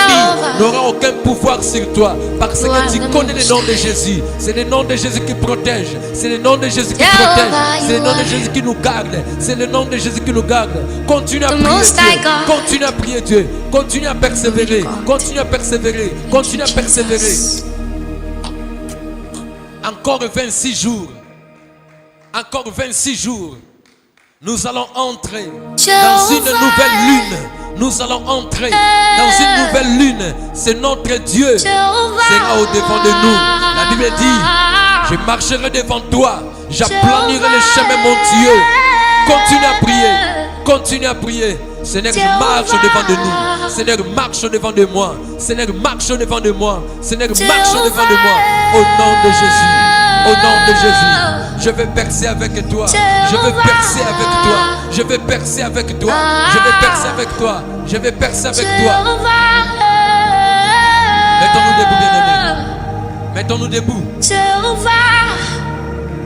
n'aura aucun pouvoir sur toi. Parce que tu connais le nom de Jésus. C'est le nom de Jésus qui protège. C'est le nom de Jésus qui protège. C'est le nom de Jésus qui nous garde. C'est le nom de Jésus qui nous garde. Continue à prier Dieu. Continue à prier Dieu. Continue à persévérer. Continue à persévérer. Continue à persévérer. Encore 26 jours. Encore 26 jours. Nous allons entrer dans une nouvelle lune. Nous allons entrer dans une nouvelle lune. C'est notre Dieu sera au-devant de nous. La Bible dit, je marcherai devant toi. J'aplanirai les chemins, mon Dieu. Continue à prier. Continue à prier. Seigneur, marche devant de nous. Seigneur, marche devant de moi. Seigneur, marche devant de moi. Seigneur, marche devant de moi. Au nom de Jésus. Au nom de Jésus. Je vais percer avec toi. Je vais percer avec toi. Je vais percer avec toi. Je vais percer avec toi. Je vais percer avec toi. Mettons-nous debout, bien-aimés. Mettons-nous debout.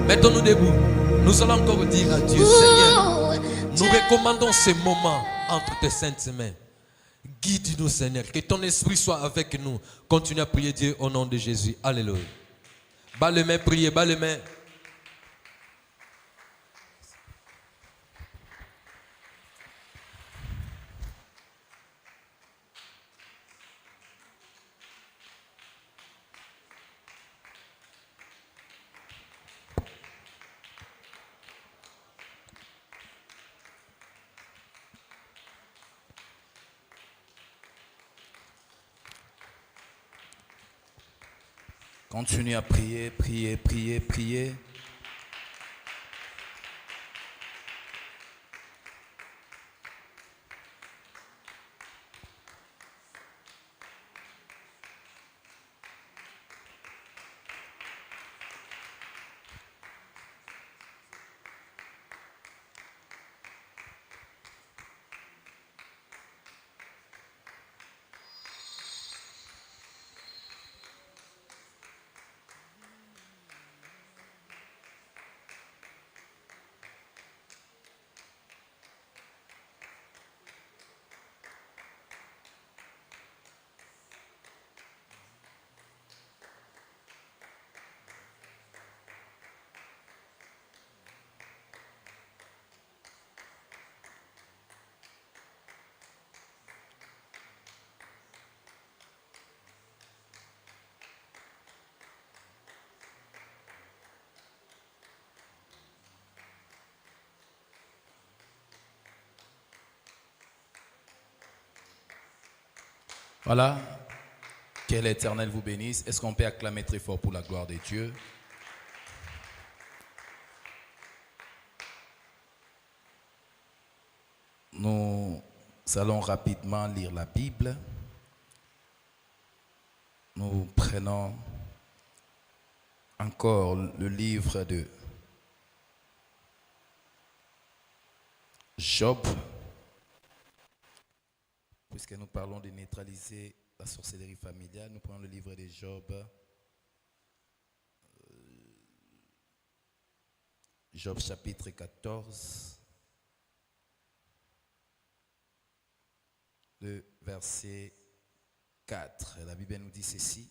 Mettons-nous debout. Nous allons encore dire à Dieu, Seigneur, nous recommandons ces moments entre tes saintes mains. Guide-nous, Seigneur. Que ton esprit soit avec nous. Continue à prier Dieu au nom de Jésus. Alléluia. Bas les mains, priez, bas les mains. Continuez à prier, prier, prier, prier. Voilà. Que l'Éternel vous bénisse. Est-ce qu'on peut acclamer très fort pour la gloire de Dieu? Nous allons rapidement lire la Bible. Nous prenons encore le livre de Job. Puisque nous parlons de neutraliser la sorcellerie familiale, nous prenons le livre de Job. Job chapitre 14, le verset 4. La Bible nous dit ceci.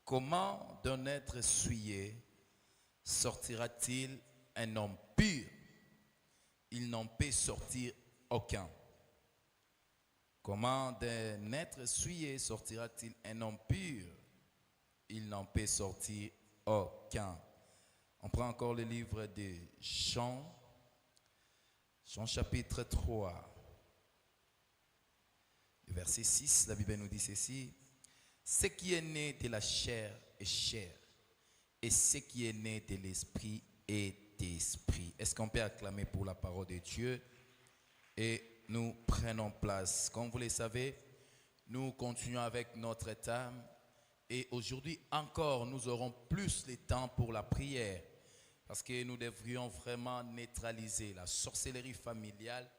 Comment d'un être souillé sortira-t-il un homme pur? Il n'en peut sortir aucun. Comment d'un être souillé sortira-t-il un homme pur? Il n'en peut sortir aucun. On prend encore le livre de Jean, Jean chapitre 3, verset 6, la Bible nous dit ceci. Ce qui est né de la chair est chair, et ce qui est né de l'esprit est esprit. Est-ce qu'on peut acclamer pour la parole de Dieu? Et nous prenons place. Comme vous le savez, nous continuons avec notre thème. Et aujourd'hui encore, nous aurons plus de temps pour la prière. Parce que nous devrions vraiment neutraliser la sorcellerie familiale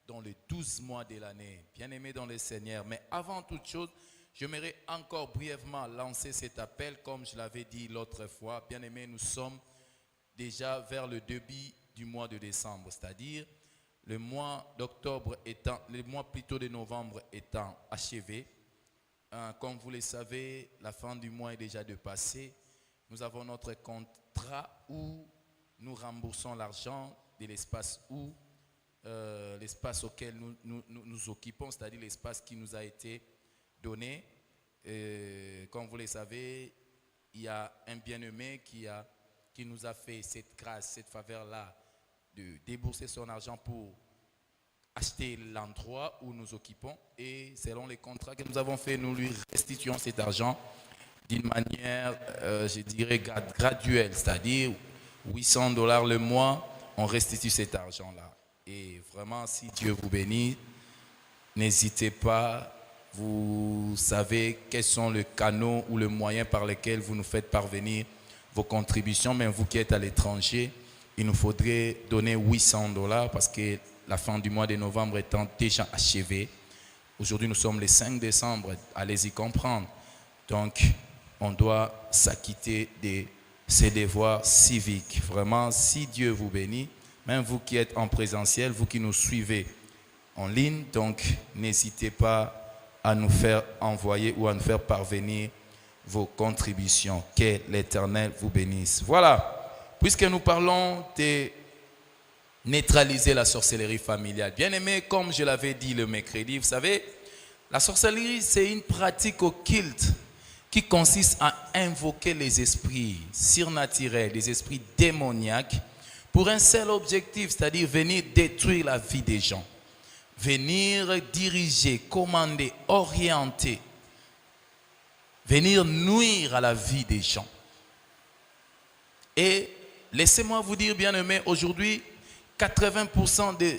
dans les 12 mois de l'année. Bien-aimés dans le Seigneur. Mais avant toute chose, j'aimerais encore brièvement lancer cet appel, comme je l'avais dit l'autre fois. Bien-aimés, nous sommes déjà vers le début du mois de décembre, c'est-à-dire le mois d'octobre étant, le mois plutôt de novembre étant achevé. Comme vous le savez, la fin du mois est déjà dépassée. Nous avons notre contrat où nous remboursons l'argent de l'espace où l'espace auquel nous occupons, c'est-à-dire l'espace qui nous a été donner. Comme vous le savez, il y a un bien-aimé qui nous a fait cette grâce, cette faveur-là, de débourser son argent pour acheter l'endroit où nous occupons. Et selon les contrats que nous avons faits, nous lui restituons cet argent d'une manière, je dirais, graduelle. C'est-à-dire, $800 le mois, on restitue cet argent-là. Et vraiment, si Dieu vous bénit, n'hésitez pas. Vous savez quels sont les canaux ou les moyens par lesquels vous nous faites parvenir vos contributions. Même vous qui êtes à l'étranger, il nous faudrait donner $800 parce que la fin du mois de novembre étant déjà achevée. Aujourd'hui, nous sommes le 5 décembre. Allez-y comprendre. Donc, on doit s'acquitter de ses devoirs civiques. Vraiment, si Dieu vous bénit, même vous qui êtes en présentiel, vous qui nous suivez en ligne, donc n'hésitez pas à nous faire envoyer ou à nous faire parvenir vos contributions. Que l'Éternel vous bénisse. Voilà, puisque nous parlons de neutraliser la sorcellerie familiale. Bien aimé, comme je l'avais dit le mercredi, vous savez, la sorcellerie, c'est une pratique occulte qui consiste à invoquer les esprits surnaturels, les esprits démoniaques, pour un seul objectif, c'est-à-dire venir détruire la vie des gens. Venir diriger, commander, orienter, venir nuire à la vie des gens. Et laissez-moi vous dire, bien aimé, aujourd'hui, 80% de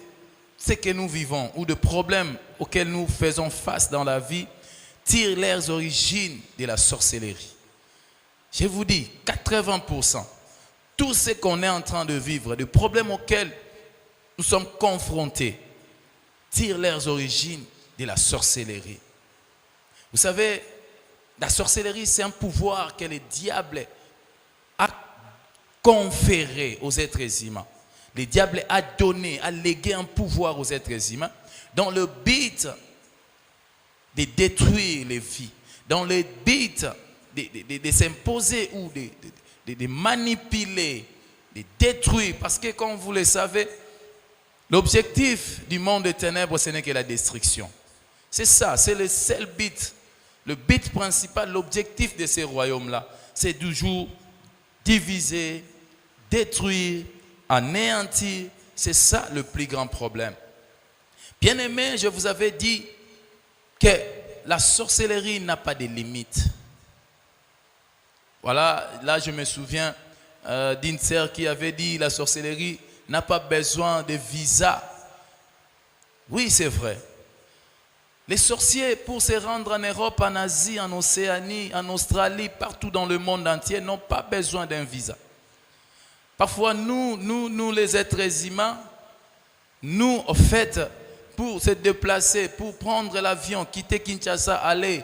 ce que nous vivons ou de problèmes auxquels nous faisons face dans la vie tirent leurs origines de la sorcellerie. Je vous dis, 80%. Tout ce qu'on est en train de vivre, de problèmes auxquels nous sommes confrontés, tirent leurs origines de la sorcellerie. Vous savez, la sorcellerie, c'est un pouvoir que le diable a conféré aux êtres humains. Le diable a donné, a légué un pouvoir aux êtres humains dans le but de détruire les vies, dans le but de s'imposer ou de manipuler, de détruire. Parce que, comme vous le savez, l'objectif du monde des ténèbres, ce n'est que la destruction. C'est ça, c'est le seul but. Le but principal, l'objectif de ces royaumes-là, c'est toujours diviser, détruire, anéantir. C'est ça le plus grand problème. Bien aimé, je vous avais dit que la sorcellerie n'a pas de limite. Voilà, là je me souviens d'une sœur qui avait dit la sorcellerie n'a pas besoin de visa. Oui, c'est vrai. Les sorciers, pour se rendre en Europe, en Asie, en Océanie, en Australie, partout dans le monde entier, n'ont pas besoin d'un visa. Parfois, nous les êtres humains, nous, en fait, pour se déplacer, pour prendre l'avion, quitter Kinshasa, aller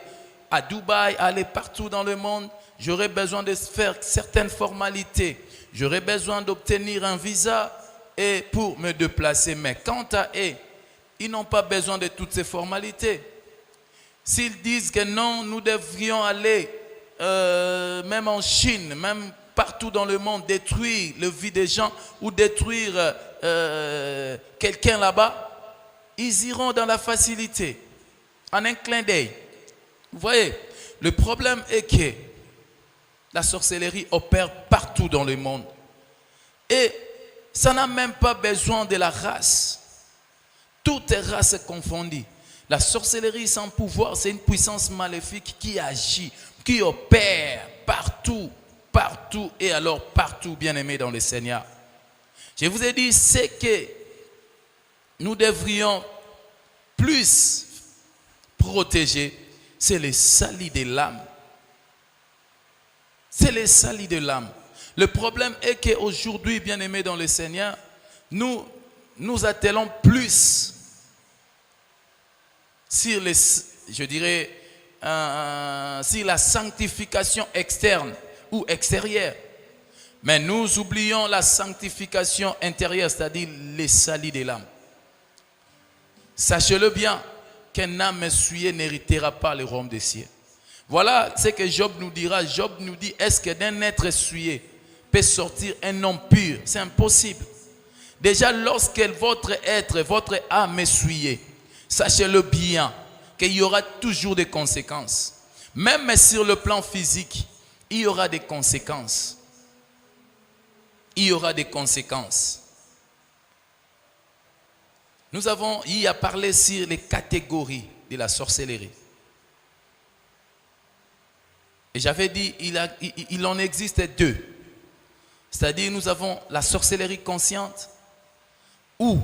à Dubaï, aller partout dans le monde, j'aurais besoin de faire certaines formalités. J'aurais besoin d'obtenir un visa et pour me déplacer. Mais quant à eux, ils n'ont pas besoin de toutes ces formalités. S'ils disent que non, nous devrions aller, même en Chine, même partout dans le monde, détruire la vie des gens ou détruire quelqu'un là-bas, ils iront dans la facilité, en un clin d'œil. Vous voyez, le problème est que la sorcellerie opère partout dans le monde. Et ça n'a même pas besoin de la race. Toutes les races confondues. La sorcellerie sans pouvoir, c'est une puissance maléfique qui agit, qui opère partout, partout et alors partout, bien aimé dans le Seigneur. Je vous ai dit, c'est que nous devrions plus protéger, c'est le salut de l'âme. C'est le salut de l'âme. Le problème est qu'aujourd'hui, bien aimé dans le Seigneur, nous attelons plus sur sur la sanctification externe ou extérieure. Mais nous oublions la sanctification intérieure, c'est-à-dire le salut de l'âme. Sachez-le bien, qu'un âme souillée n'héritera pas le royaume des cieux. Voilà ce que Job nous dira. Job nous dit, est-ce que d'un être souillé peut sortir un homme pur? C'est impossible. Déjà, lorsque votre être, votre âme est souillée, sachez-le bien, qu'il y aura toujours des conséquences. Même sur le plan physique, il y aura des conséquences. Il y aura des conséquences. Nous avons eu à parler sur les catégories de la sorcellerie. Et j'avais dit, il en existe deux. C'est-à-dire, nous avons la sorcellerie consciente, où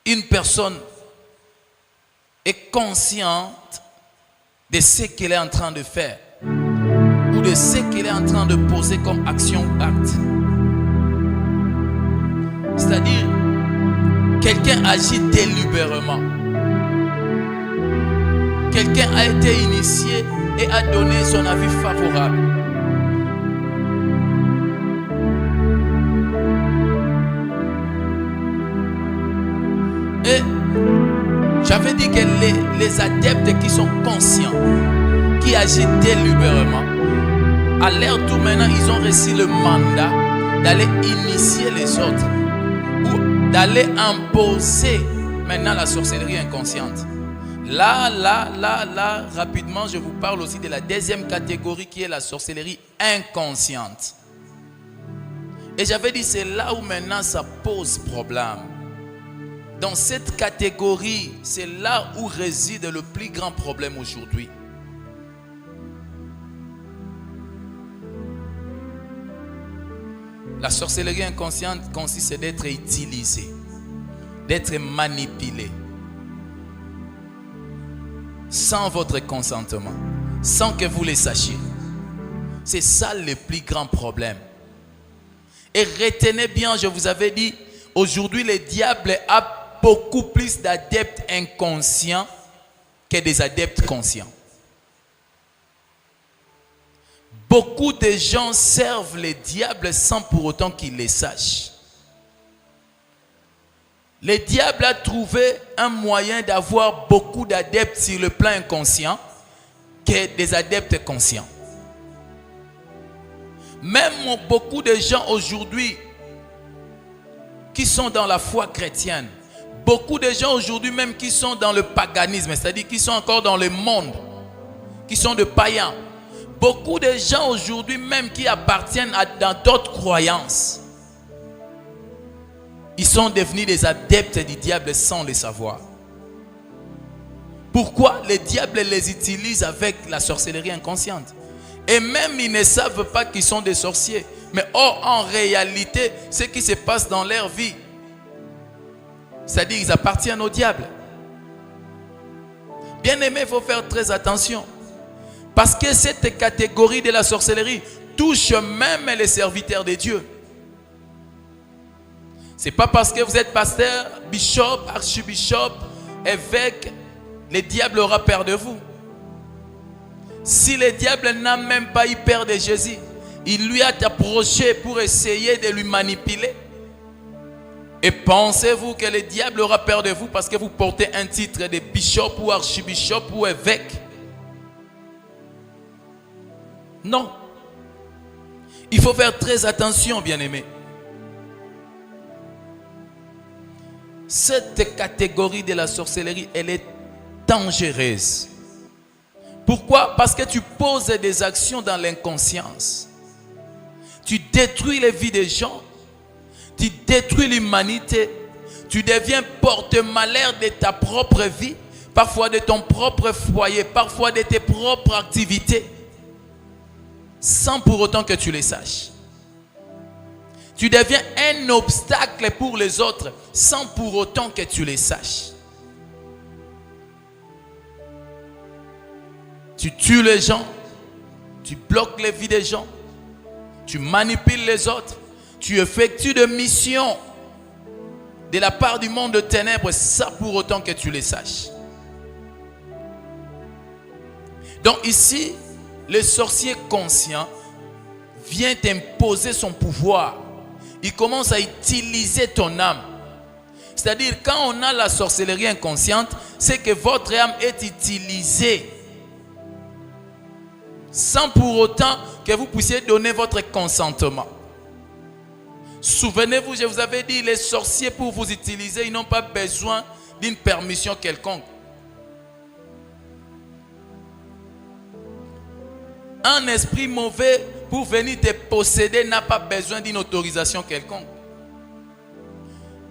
une personne est consciente de ce qu'elle est en train de faire, ou de ce qu'elle est en train de poser comme action ou acte. C'est-à-dire, quelqu'un agit délibérément. Quelqu'un a été initié et a donné son avis favorable. Et j'avais dit que les adeptes qui sont conscients, qui agissent délibérément, à l'heure d'où maintenant ils ont reçu le mandat d'aller initier les autres ou d'aller imposer maintenant la sorcellerie inconsciente. Là, rapidement, je vous parle aussi de la deuxième catégorie qui est la sorcellerie inconsciente. Et j'avais dit, c'est là où maintenant ça pose problème. Dans cette catégorie, c'est là où réside le plus grand problème aujourd'hui. La sorcellerie inconsciente consiste d'être utilisée, d'être manipulée, sans votre consentement, sans que vous le sachiez. C'est ça le plus grand problème. Et retenez bien, je vous avais dit, aujourd'hui le diable a beaucoup plus d'adeptes inconscients que des adeptes conscients. Beaucoup de gens servent le diable sans pour autant qu'ils le sachent. Le diable a trouvé un moyen d'avoir beaucoup d'adeptes sur le plan inconscient que des adeptes conscients. Même beaucoup de gens aujourd'hui qui sont dans la foi chrétienne, beaucoup de gens aujourd'hui même qui sont dans le paganisme, c'est-à-dire qui sont encore dans le monde, qui sont de païens. Beaucoup de gens aujourd'hui même qui appartiennent dans d'autres croyances, ils sont devenus des adeptes du diable sans le savoir. Pourquoi? Le diable les utilise avec la sorcellerie inconsciente. Et même ils ne savent pas qu'ils sont des sorciers. Mais en réalité, ce qui se passe dans leur vie, c'est-à-dire qu'ils appartiennent au diable. Bien aimé, il faut faire très attention. Parce que cette catégorie de la sorcellerie touche même les serviteurs de Dieu. Ce n'est pas parce que vous êtes pasteur, bishop, archibishop, évêque, le diable aura peur de vous. Si le diable n'a même pas eu peur de Jésus, il lui a approché pour essayer de lui manipuler. Et pensez-vous que le diable aura peur de vous parce que vous portez un titre de bishop ou archibishop ou évêque? Non. Il faut faire très attention, bien-aimés. Cette catégorie de la sorcellerie, elle est dangereuse. Pourquoi? Parce que tu poses des actions dans l'inconscience. Tu détruis les vies des gens. Tu détruis l'humanité. Tu deviens porte-malheur de ta propre vie, parfois de ton propre foyer, parfois de tes propres activités, sans pour autant que tu les saches. Tu deviens un obstacle pour les autres, sans pour autant que tu les saches. Tu tues les gens, tu bloques les vies des gens, tu manipules les autres, tu effectues des missions de la part du monde de ténèbres sans pour autant que tu les saches. Donc ici, le sorcier conscient vient t'imposer son pouvoir. Il commence à utiliser ton âme. C'est-à-dire, quand on a la sorcellerie inconsciente, c'est que votre âme est utilisée sans pour autant que vous puissiez donner votre consentement. Souvenez-vous, je vous avais dit, les sorciers pour vous utiliser, ils n'ont pas besoin d'une permission quelconque. Un esprit mauvais pour venir te posséder n'a pas besoin d'une autorisation quelconque.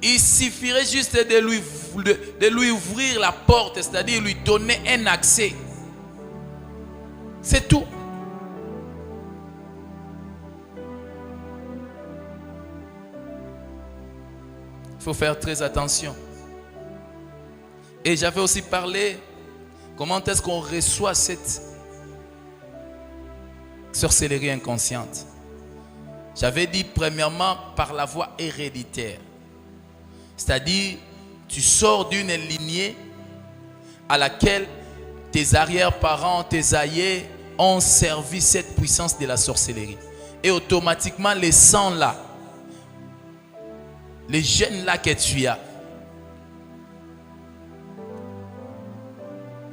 Il suffirait juste de lui ouvrir la porte, c'est-à-dire lui donner un accès. C'est tout. Il faut faire très attention. Et j'avais aussi parlé comment est-ce qu'on reçoit cette sorcellerie inconsciente. J'avais dit premièrement par la voie héréditaire. C'est-à-dire, tu sors d'une lignée à laquelle tes arrière-parents, tes aïeux ont servi cette puissance de la sorcellerie. Et automatiquement, les sangs là, les gènes là que tu as.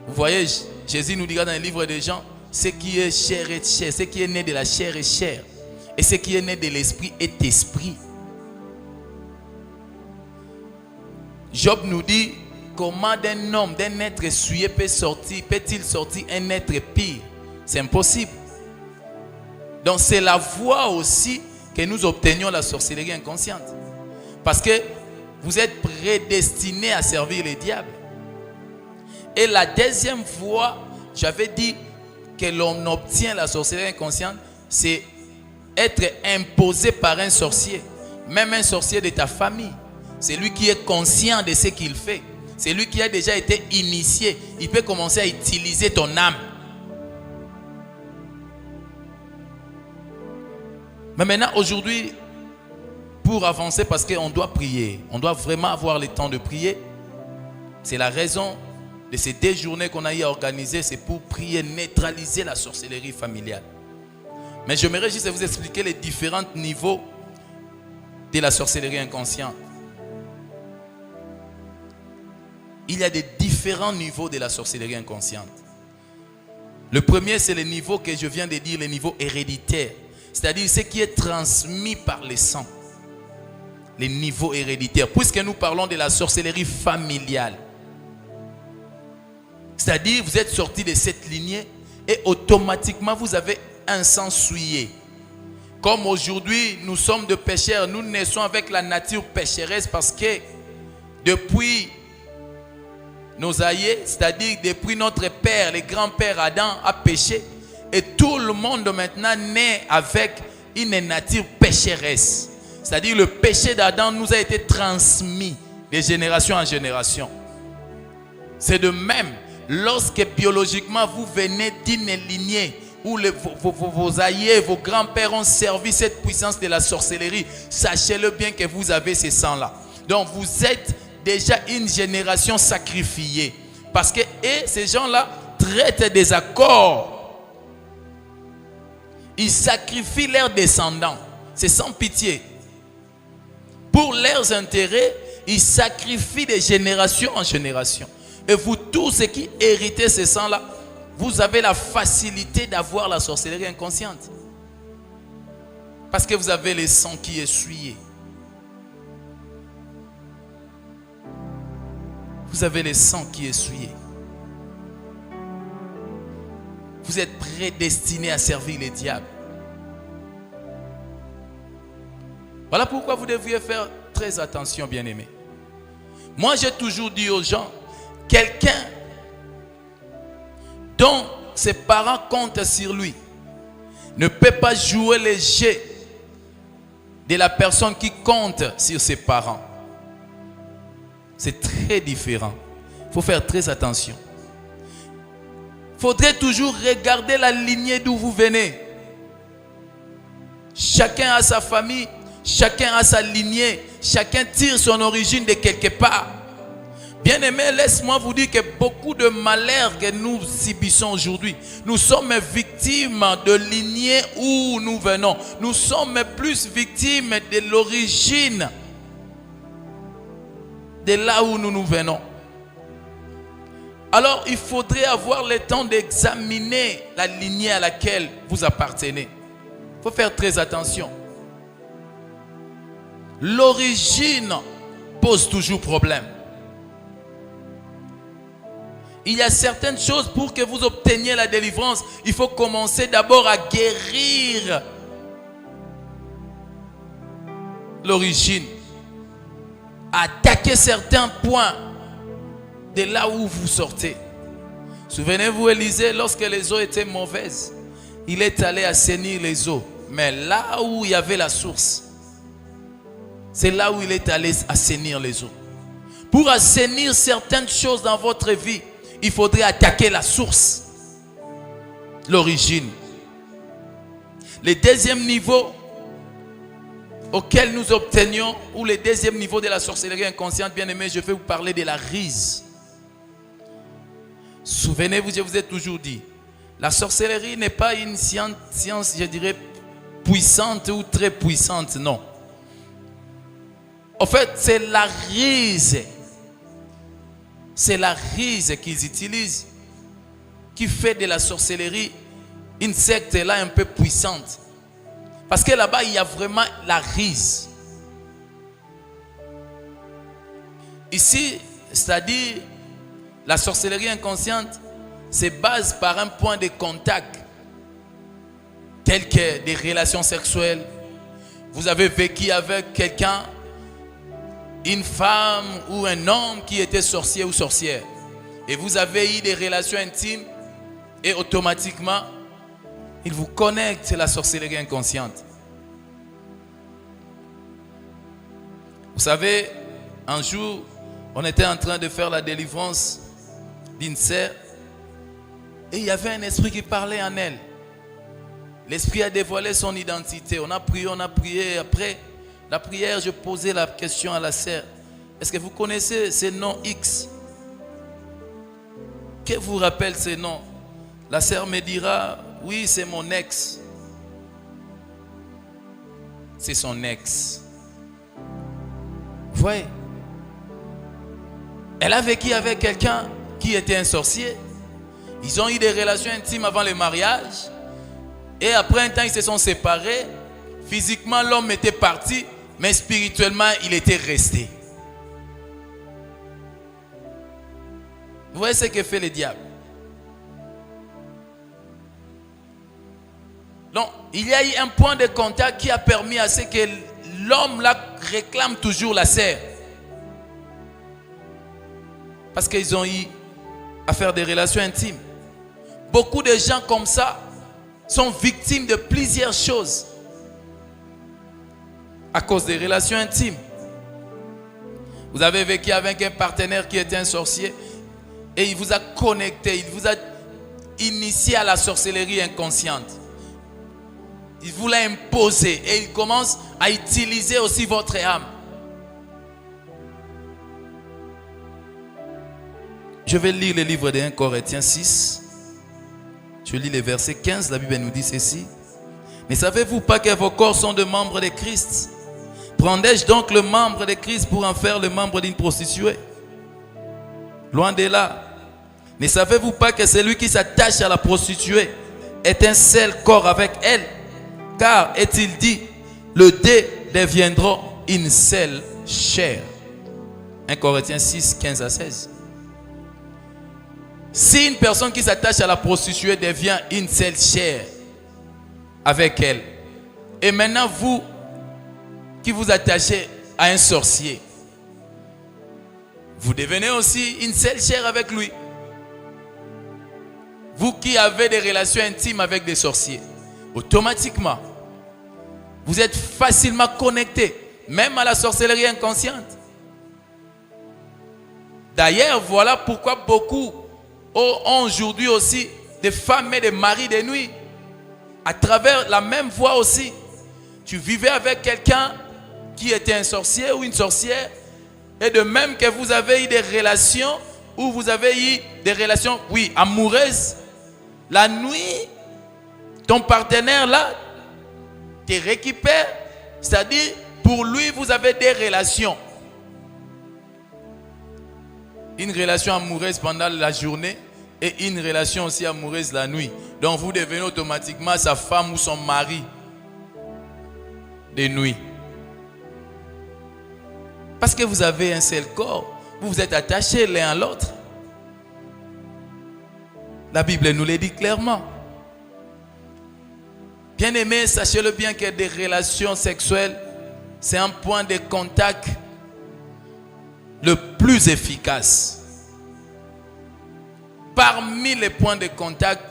Vous voyez, Jésus nous dira dans le livre de Jean, ce qui est chair est chair, ce qui est né de la chair est chair. Et ce qui est né de l'esprit est esprit. Job nous dit, comment d'un homme, d'un être souillé peut-il sortir un être pire? C'est impossible. Donc c'est la voie aussi que nous obtenions la sorcellerie inconsciente. Parce que vous êtes prédestinés à servir le diable. Et la deuxième voie, j'avais dit que l'on obtient la sorcellerie inconsciente, c'est être imposé par un sorcier. Même un sorcier de ta famille. C'est lui qui est conscient de ce qu'il fait. C'est lui qui a déjà été initié. Il peut commencer à utiliser ton âme. Mais maintenant, aujourd'hui, pour avancer, parce qu'on doit prier, on doit vraiment avoir le temps de prier. C'est la raison de ces 2 journées qu'on a eu à organiser, c'est pour prier, neutraliser la sorcellerie familiale. Mais j'aimerais juste vous expliquer les différents niveaux de la sorcellerie inconsciente. Il y a des différents niveaux de la sorcellerie inconsciente. Le premier, c'est le niveau que je viens de dire, le niveau héréditaire. C'est-à-dire ce qui est transmis par les sangs. Les niveaux héréditaires. Puisque nous parlons de la sorcellerie familiale. C'est-à-dire vous êtes sorti de cette lignée et automatiquement vous avez un sang souillé. Comme aujourd'hui nous sommes de pécheurs, nous naissons avec la nature pécheresse parce que depuis nos aïeux, c'est-à-dire depuis notre père, le grand-père Adam a péché et tout le monde maintenant naît avec une nature pécheresse. C'est-à-dire le péché d'Adam nous a été transmis de génération en génération. C'est de même, lorsque biologiquement vous venez d'une lignée où vos aïeux, vos grands-pères ont servi cette puissance de la sorcellerie, sachez-le bien que vous avez ces sangs-là. Donc vous êtes déjà une génération sacrifiée. Parce que ces gens-là traitent des accords. Ils sacrifient leurs descendants. C'est sans pitié. Pour leurs intérêts, ils sacrifient de génération en génération. Et vous tous ceux qui héritez ces sangs-là, vous avez la facilité d'avoir la sorcellerie inconsciente. Parce que vous avez le sang qui est souillé. Vous avez le sang qui est souillé. Vous êtes prédestinés à servir les diables. Voilà pourquoi vous devriez faire très attention, bien-aimés. Moi, j'ai toujours dit aux gens, quelqu'un dont ses parents comptent sur lui ne peut pas jouer le jeu de la personne qui compte sur ses parents. C'est très différent. Il faut faire très attention. Il faudrait toujours regarder la lignée d'où vous venez. Chacun a sa famille, chacun a sa lignée, chacun tire son origine de quelque part. Bien-aimés, laisse-moi vous dire que beaucoup de malheurs que nous subissons aujourd'hui, nous sommes victimes de lignée où nous venons. Nous sommes plus victimes de l'origine de là où nous venons. Alors, il faudrait avoir le temps d'examiner la lignée à laquelle vous appartenez. Il faut faire très attention. L'origine pose toujours problème. Il y a certaines choses pour que vous obteniez la délivrance. Il faut commencer d'abord à guérir l'origine. À attaquer certains points de là où vous sortez. Souvenez-vous, Élisée, lorsque les eaux étaient mauvaises, il est allé assainir les eaux. Mais là où il y avait la source, c'est là où il est allé assainir les eaux. Pour assainir certaines choses dans votre vie, il faudrait attaquer la source, l'origine. Le deuxième niveau auquel nous obtenions, ou le deuxième niveau de la sorcellerie inconsciente, bien aimé, je vais vous parler de la rise. Souvenez-vous, je vous ai toujours dit, la sorcellerie n'est pas une science, je dirais, puissante ou très puissante, non. En fait, c'est la rise. C'est la rise qu'ils utilisent qui fait de la sorcellerie une secte là un peu puissante. Parce que là-bas, il y a vraiment la rise. Ici, c'est-à-dire, la sorcellerie inconsciente se base par un point de contact, tel que des relations sexuelles. Vous avez vécu avec quelqu'un, une femme ou un homme qui était sorcier ou sorcière. Et vous avez eu des relations intimes et automatiquement, il vous connecte à la sorcellerie inconsciente. Vous savez, un jour, on était en train de faire la délivrance d'une sœur et il y avait un esprit qui parlait en elle. L'esprit a dévoilé son identité. On a prié. Après la prière, je posais la question à la sœur. Est-ce que vous connaissez ces noms X? Que vous rappelle ces noms? La sœur me dira, oui, c'est mon ex. C'est son ex. Vous voyez? Elle a vécu avec quelqu'un qui était un sorcier. Ils ont eu des relations intimes avant le mariage. Et après un temps, ils se sont séparés. Physiquement, l'homme était parti, mais spirituellement, il était resté. Vous voyez ce que fait le diable? Donc, il y a eu un point de contact qui a permis à ce que l'homme là réclame toujours la sœur. Parce qu'ils ont eu à faire des relations intimes. Beaucoup de gens comme ça sont victimes de plusieurs choses à cause des relations intimes. Vous avez vécu avec un partenaire qui était un sorcier et il vous a connecté, il vous a initié à la sorcellerie inconsciente. Il vous l'a imposé et il commence à utiliser aussi votre âme. Je vais lire le livre de 1 Corinthiens 6. Je lis le verset 15. La Bible nous dit ceci. Mais savez-vous pas que vos corps sont de membres de Christ? Prendrai-je donc le membre de Christ pour en faire le membre d'une prostituée? Loin de là. Ne savez-vous pas que celui qui s'attache à la prostituée est un seul corps avec elle? Car, est-il dit, le deux deviendront une seule chair. 1 Corinthiens 6, 15 à 16. Si une personne qui s'attache à la prostituée devient une seule chair avec elle, et maintenant vous qui vous attachez à un sorcier, vous devenez aussi une seule chair avec lui. Vous qui avez des relations intimes avec des sorciers, automatiquement, vous êtes facilement connecté, même à la sorcellerie inconsciente. D'ailleurs, voilà pourquoi beaucoup ont aujourd'hui aussi des femmes et des maris de nuit. À travers la même voie aussi. Tu vivais avec quelqu'un qui était un sorcier ou une sorcière. Et de même que vous avez eu des relations, ou vous avez eu des relations, oui, amoureuses. La nuit, ton partenaire là, te récupère. C'est-à-dire, pour lui, vous avez des relations. Une relation amoureuse pendant la journée et une relation aussi amoureuse la nuit. Donc vous devenez automatiquement sa femme ou son mari de nuit. Parce que vous avez un seul corps, vous vous êtes attachés l'un à l'autre. La Bible nous le dit clairement. Bien-aimés, sachez-le bien que des relations sexuelles, c'est un point de contact le plus efficace. Parmi les points de contact,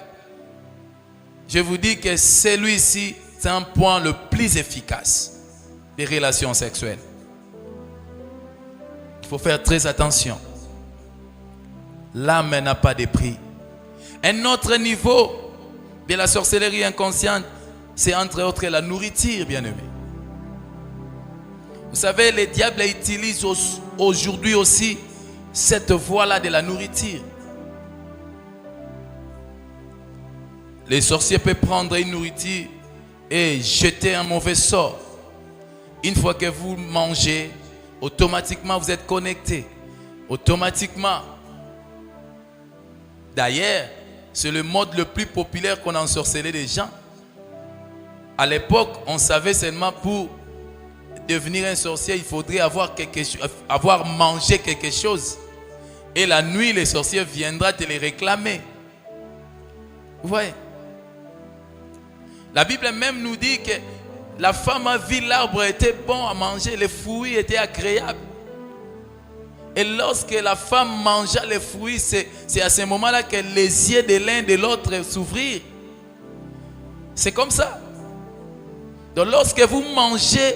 je vous dis que celui-ci, c'est un point le plus efficace des relations sexuelles. Il faut faire très attention. L'âme n'a pas de prix. Un autre niveau de la sorcellerie inconsciente, c'est entre autres la nourriture, bien-aimés. Vous savez, les diables utilisent aujourd'hui aussi cette voie-là de la nourriture. Les sorciers peuvent prendre une nourriture et jeter un mauvais sort. Une fois que vous mangez, automatiquement vous êtes connecté. Automatiquement. D'ailleurs, c'est le mode le plus populaire qu'on a ensorcelé les gens. À l'époque, on savait seulement pour devenir un sorcier, il faudrait avoir mangé quelque chose. Et la nuit, les sorciers viendront te les réclamer. Vous voyez? La Bible même nous dit que la femme a vu l'arbre était bon à manger, les fruits étaient agréables. Et lorsque la femme mangea les fruits, c'est à ce moment-là que les yeux de l'un et de l'autre s'ouvrirent. C'est comme ça. Donc lorsque vous mangez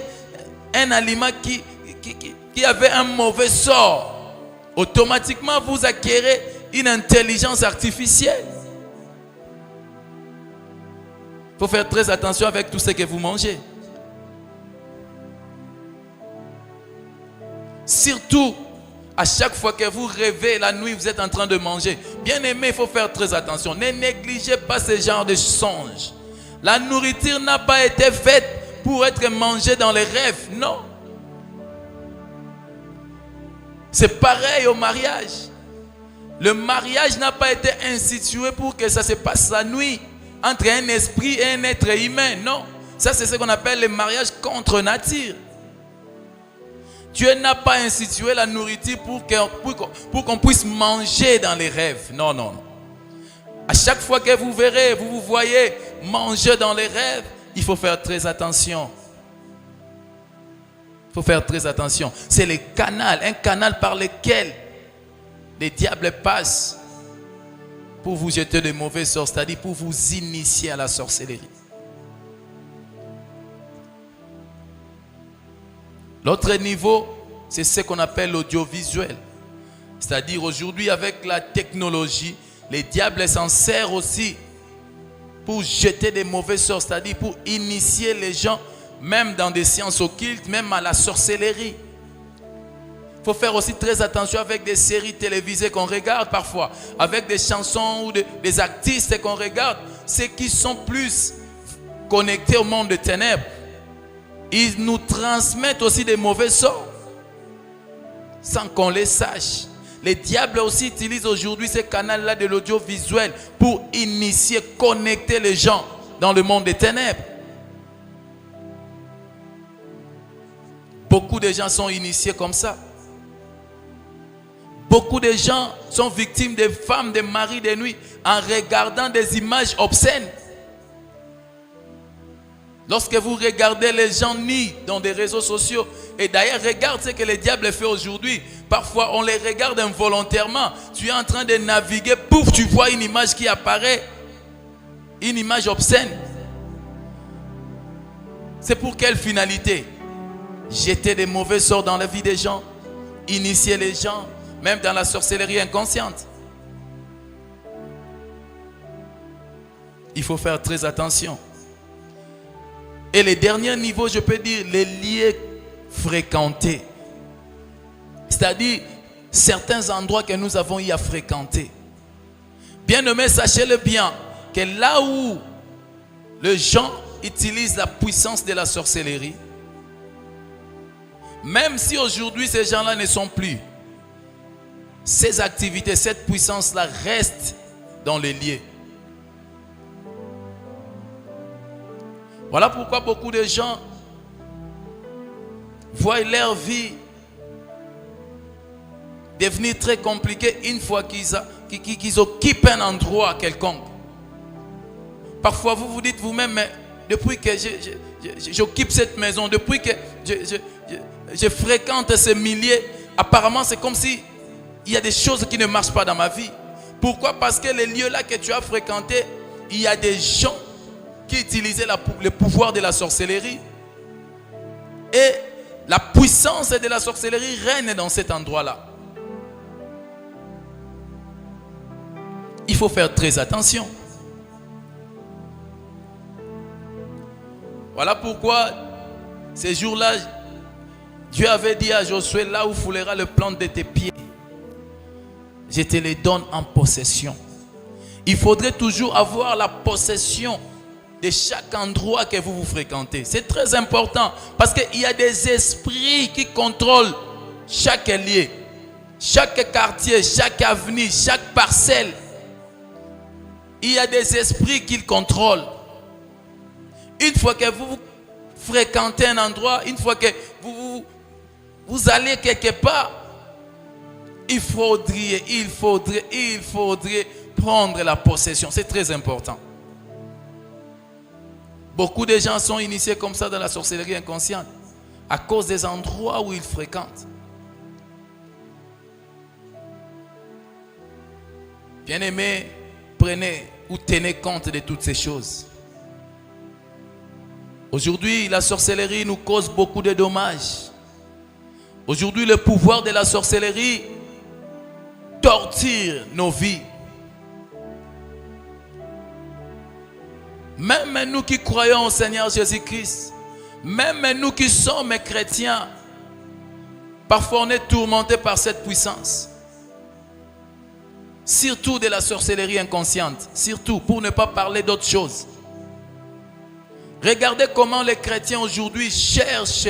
un aliment qui avait un mauvais sort, automatiquement vous acquérez une intelligence artificielle. Il faut faire très attention avec tout ce que vous mangez. Surtout, à chaque fois que vous rêvez la nuit, vous êtes en train de manger. Bien aimé, il faut faire très attention. Ne négligez pas ce genre de songes. La nourriture n'a pas été faite pour être mangée dans les rêves. Non. C'est pareil au mariage. Le mariage n'a pas été institué pour que ça se passe la nuit entre un esprit et un être humain. Non. Ça, c'est ce qu'on appelle le mariage contre nature. Dieu n'a pas institué la nourriture pour qu'on puisse manger dans les rêves. Non, non, non. À chaque fois que vous verrez, vous voyez manger dans les rêves, il faut faire très attention. Il faut faire très attention. C'est le canal, un canal par lequel les diables passent pour vous jeter de mauvais sorts, c'est-à-dire pour vous initier à la sorcellerie. L'autre niveau, c'est ce qu'on appelle l'audiovisuel. C'est-à-dire aujourd'hui, avec la technologie, les diables s'en servent aussi pour jeter des mauvais sorts, c'est-à-dire pour initier les gens, même dans des sciences occultes, même à la sorcellerie. Il faut faire aussi très attention avec des séries télévisées qu'on regarde parfois, avec des chansons ou des artistes qu'on regarde, ceux qui sont plus connectés au monde des ténèbres. Ils nous transmettent aussi des mauvais sorts sans qu'on les sache. Les diables aussi utilisent aujourd'hui ce canal-là de l'audiovisuel pour initier, connecter les gens dans le monde des ténèbres. Beaucoup de gens sont initiés comme ça. Beaucoup de gens sont victimes de femmes, de maris de nuit en regardant des images obscènes. Lorsque vous regardez les gens nus dans des réseaux sociaux, et d'ailleurs regarde ce que le diable fait aujourd'hui, parfois on les regarde involontairement, tu es en train de naviguer, pouf, tu vois une image qui apparaît, une image obscène. C'est pour quelle finalité? Jeter des mauvais sorts dans la vie des gens, initier les gens, même dans la sorcellerie inconsciente. Il faut faire très attention. Et les derniers niveaux, je peux dire, les lieux fréquentés. C'est-à-dire, certains endroits que nous avons eu à fréquenter. Bien-aimés, sachez-le bien, que là où les gens utilisent la puissance de la sorcellerie, même si aujourd'hui ces gens-là ne sont plus, ces activités, cette puissance-là reste dans les lieux. Voilà pourquoi beaucoup de gens voient leur vie devenir très compliquée une fois qui occupent un endroit quelconque. Parfois, vous vous dites vous-même, mais depuis que j'occupe cette maison, depuis que je fréquente ces milliers, apparemment, c'est comme si il y a des choses qui ne marchent pas dans ma vie. Pourquoi? Parce que les lieux-là que tu as fréquentés, il y a des gens qui utilisaient le pouvoir de la sorcellerie. Et la puissance de la sorcellerie règne dans cet endroit-là. Il faut faire très attention. Voilà pourquoi ces jours-là, Dieu avait dit à Josué, là où foulera le plan de tes pieds, je te les donne en possession. Il faudrait toujours avoir la possession de chaque endroit que vous fréquentez. C'est très important parce qu'il y a des esprits qui contrôlent chaque lieu, chaque quartier, chaque avenue, chaque parcelle. Il y a des esprits qu'ils contrôlent. Une fois que vous fréquentez un endroit, une fois que vous allez quelque part, il faudrait prendre la possession. C'est très important. Beaucoup de gens sont initiés comme ça dans la sorcellerie inconsciente à cause des endroits où ils fréquentent. Bien-aimés, prenez ou tenez compte de toutes ces choses. Aujourd'hui, la sorcellerie nous cause beaucoup de dommages. Aujourd'hui, le pouvoir de la sorcellerie torture nos vies. Même nous qui croyons au Seigneur Jésus-Christ, même nous qui sommes chrétiens, parfois on est tourmentés par cette puissance. Surtout de la sorcellerie inconsciente, surtout pour ne pas parler d'autre chose. Regardez comment les chrétiens aujourd'hui cherchent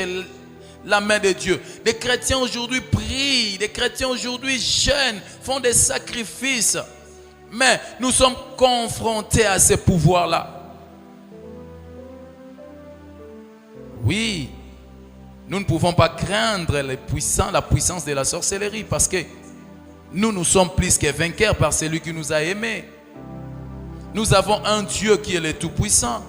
la main de Dieu. Les chrétiens aujourd'hui prient, les chrétiens aujourd'hui jeûnent, font des sacrifices. Mais nous sommes confrontés à ces pouvoirs-là. Oui, nous ne pouvons pas craindre la puissance de la sorcellerie parce que nous sommes plus que vainqueurs par celui qui nous a aimés. Nous avons un Dieu qui est le Tout-Puissant.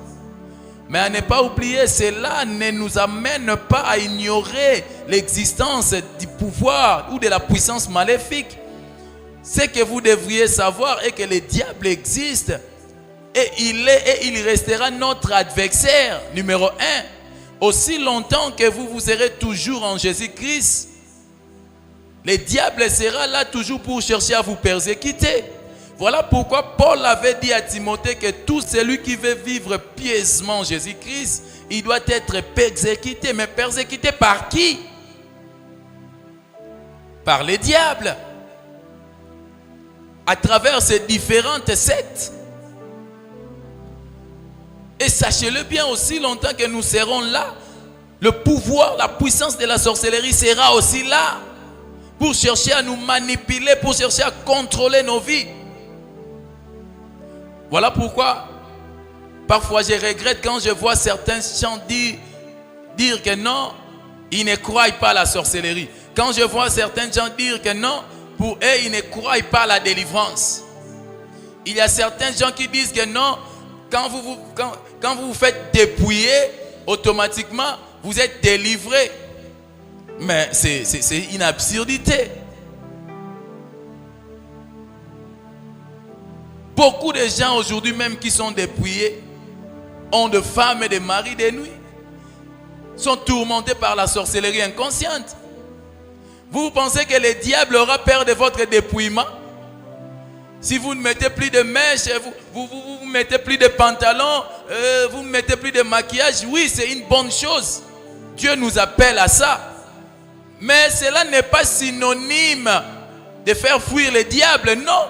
Mais à ne pas oublier, cela ne nous amène pas à ignorer l'existence du pouvoir ou de la puissance maléfique. Ce que vous devriez savoir est que le diable existe et il restera notre adversaire numéro 1. Aussi longtemps que vous serez toujours en Jésus-Christ, le diable sera là toujours pour chercher à vous persécuter. Voilà pourquoi Paul avait dit à Timothée que tout celui qui veut vivre pieusement en Jésus-Christ, il doit être persécuté. Mais persécuté par qui? Par le diable. À travers ces différentes sectes. Et sachez-le bien, aussi longtemps que nous serons là, le pouvoir, la puissance de la sorcellerie sera aussi là pour chercher à nous manipuler, pour chercher à contrôler nos vies. Voilà pourquoi parfois je regrette quand je vois certains gens dire que non, ils ne croient pas à la sorcellerie. Quand je vois certains gens dire que non, pour eux, ils ne croient pas à la délivrance. Il y a certains gens qui disent que non, quand vous vous faites dépouiller, automatiquement, vous êtes délivré. Mais c'est une absurdité. Beaucoup de gens aujourd'hui même qui sont dépouillés ont de femmes et de maris de nuit. Sont tourmentés par la sorcellerie inconsciente. Vous pensez que le diable aura peur de votre dépouillement? Si vous ne mettez plus de mèches, vous ne mettez plus de pantalons, vous ne mettez plus de maquillage, oui, c'est une bonne chose. Dieu nous appelle à ça. Mais cela n'est pas synonyme de faire fuir le diable, non.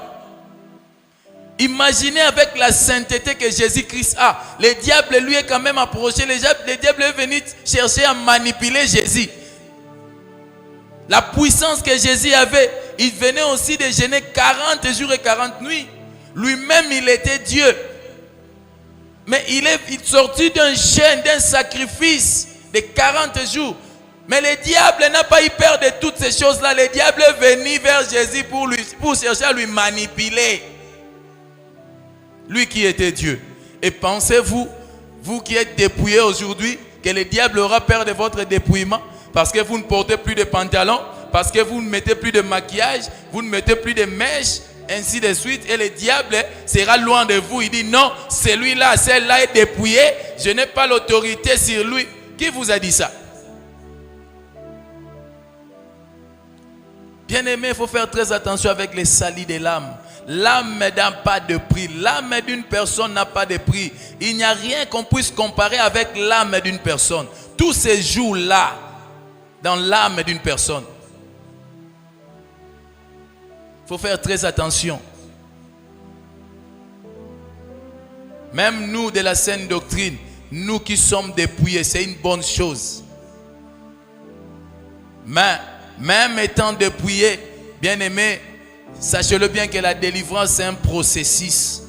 Imaginez avec la sainteté que Jésus-Christ a. Le diable lui est quand même approché. Le diable est venu chercher à manipuler Jésus. La puissance que Jésus avait, il venait aussi de jeûner 40 jours et 40 nuits. Lui-même, il était Dieu. Mais il sortit d'un jeûne, d'un sacrifice de 40 jours. Mais le diable n'a pas eu peur de toutes ces choses-là. Le diable est venu vers Jésus pour lui pour chercher à lui manipuler. Lui qui était Dieu. Et pensez-vous, vous qui êtes dépouillés aujourd'hui, que le diable aura peur de votre dépouillement parce que vous ne portez plus de pantalons, parce que vous ne mettez plus de maquillage, vous ne mettez plus de mèches, ainsi de suite. Et le diable sera loin de vous. Il dit non, celui-là, celle-là est dépouillé. Je n'ai pas l'autorité sur lui. Qui vous a dit ça? Bien-aimé, il faut faire très attention avec les salis de l'âme. L'âme n'a pas de prix. L'âme d'une personne n'a pas de prix. Il n'y a rien qu'on puisse comparer avec l'âme d'une personne. Tout se joue là, dans l'âme d'une personne. Il faut faire très attention. Même nous de la saine doctrine, nous qui sommes dépouillés, c'est une bonne chose. Mais même étant dépouillés, bien-aimés, sachez-le bien que la délivrance c'est un processus.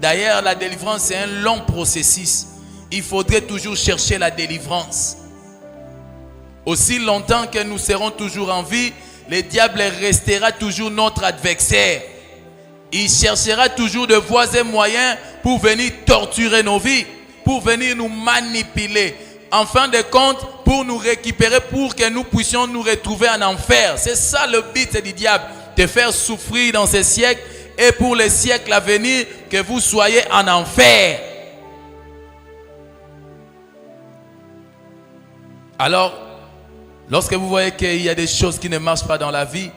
D'ailleurs, la délivrance c'est un long processus. Il faudrait toujours chercher la délivrance. Aussi longtemps que nous serons toujours en vie, le diable restera toujours notre adversaire. Il cherchera toujours de voies et moyens pour venir torturer nos vies, pour venir nous manipuler. En fin de compte, pour nous récupérer, pour que nous puissions nous retrouver en enfer. C'est ça le but du diable, de faire souffrir dans ces siècles et pour les siècles à venir, que vous soyez en enfer. Alors, lorsque vous voyez qu'il y a des choses qui ne marchent pas dans la vie,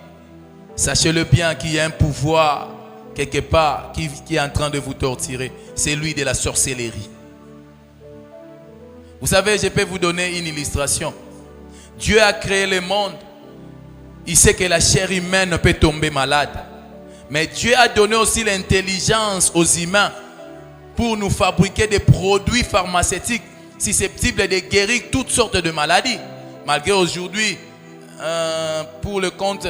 sachez-le bien qu'il y a un pouvoir quelque part qui est en train de vous torturer. C'est lui de la sorcellerie. Vous savez, je peux vous donner une illustration. Dieu a créé le monde. Il sait que la chair humaine peut tomber malade. Mais Dieu a donné aussi l'intelligence aux humains pour nous fabriquer des produits pharmaceutiques susceptibles de guérir toutes sortes de maladies. Malgré aujourd'hui, pour le compte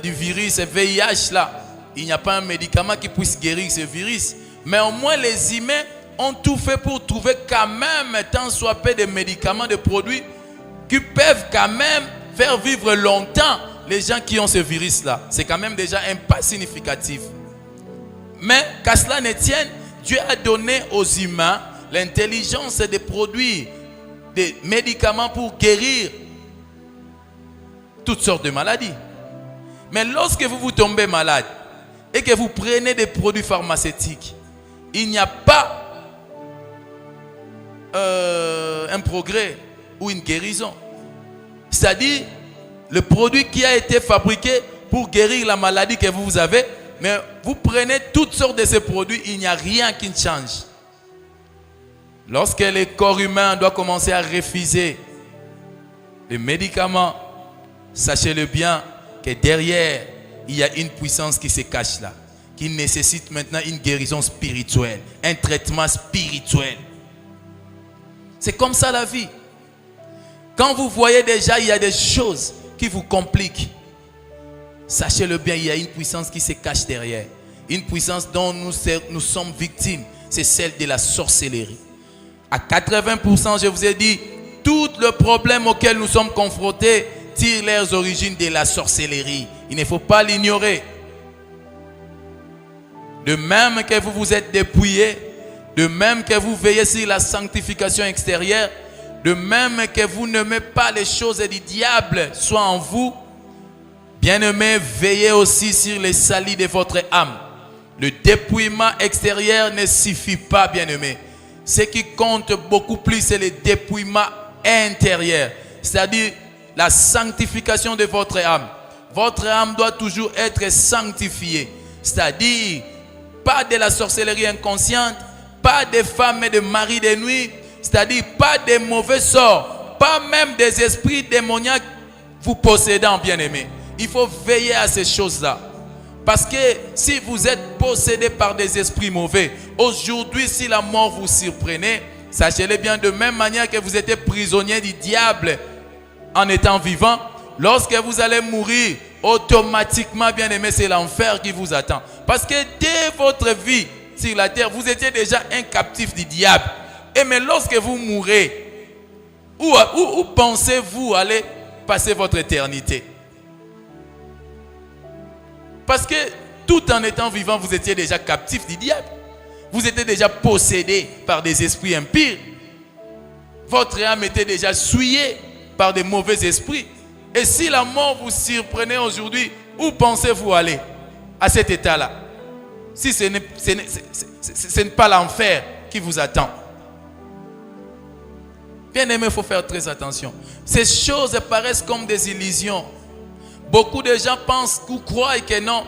du virus VIH là, il n'y a pas un médicament qui puisse guérir ce virus. Mais au moins les humains ont tout fait pour trouver quand même, tant soit peu de médicaments, de produits qui peuvent quand même faire vivre longtemps les gens qui ont ce virus là. C'est quand même déjà un pas significatif. Mais qu'à cela ne tienne, Dieu a donné aux humains l'intelligence de produire des médicaments pour guérir toutes sortes de maladies. Mais lorsque vous tombez malade et que vous prenez des produits pharmaceutiques, il n'y a pas un progrès ou une guérison. C'est-à-dire, le produit qui a été fabriqué pour guérir la maladie que vous avez, mais vous prenez toutes sortes de ces produits, il n'y a rien qui ne change. Lorsque le corps humain doit commencer à refuser les médicaments, sachez-le bien que derrière, il y a une puissance qui se cache là, qui nécessite maintenant une guérison spirituelle, un traitement spirituel. C'est comme ça la vie. Quand vous voyez déjà, il y a des choses qui vous compliquent. Sachez-le bien, il y a une puissance qui se cache derrière. Une puissance dont nous sommes victimes, c'est celle de la sorcellerie. À 80%, je vous ai dit, tous les problèmes auxquels nous sommes confrontés tirent leurs origines de la sorcellerie. Il ne faut pas l'ignorer. De même que vous vous êtes dépouillés, de même que vous veillez sur la sanctification extérieure, de même que vous n'aimez pas les choses du diable soient en vous, bien-aimés, veillez aussi sur les salis de votre âme. Le dépouillement extérieur ne suffit pas, bien-aimés. Ce qui compte beaucoup plus, c'est le dépouillement intérieur. C'est-à-dire la sanctification de votre âme. Votre âme doit toujours être sanctifiée. C'est-à-dire, pas de la sorcellerie inconsciente, pas de femmes et de maris de nuit, c'est-à-dire pas de mauvais sorts, pas même des esprits démoniaques vous possédant, bien-aimés. Il faut veiller à ces choses-là. Parce que si vous êtes possédé par des esprits mauvais, aujourd'hui, si la mort vous surprenait, sachez-le bien, de même manière que vous étiez prisonnier du diable en étant vivant, lorsque vous allez mourir, automatiquement, bien-aimé, c'est l'enfer qui vous attend. Parce que dès votre vie sur la terre, vous étiez déjà un captif du diable. Et mais lorsque vous mourrez, où pensez-vous aller passer votre éternité? Parce que tout en étant vivant, vous étiez déjà captif du diable. Vous étiez déjà possédé par des esprits impurs. Votre âme était déjà souillée par des mauvais esprits. Et si la mort vous surprenait aujourd'hui, où pensez-vous aller à cet état-là? Si ce n'est pas l'enfer qui vous attend. Bien aimé, il faut faire très attention. Ces choses paraissent comme des illusions. Beaucoup de gens pensent ou croient que non.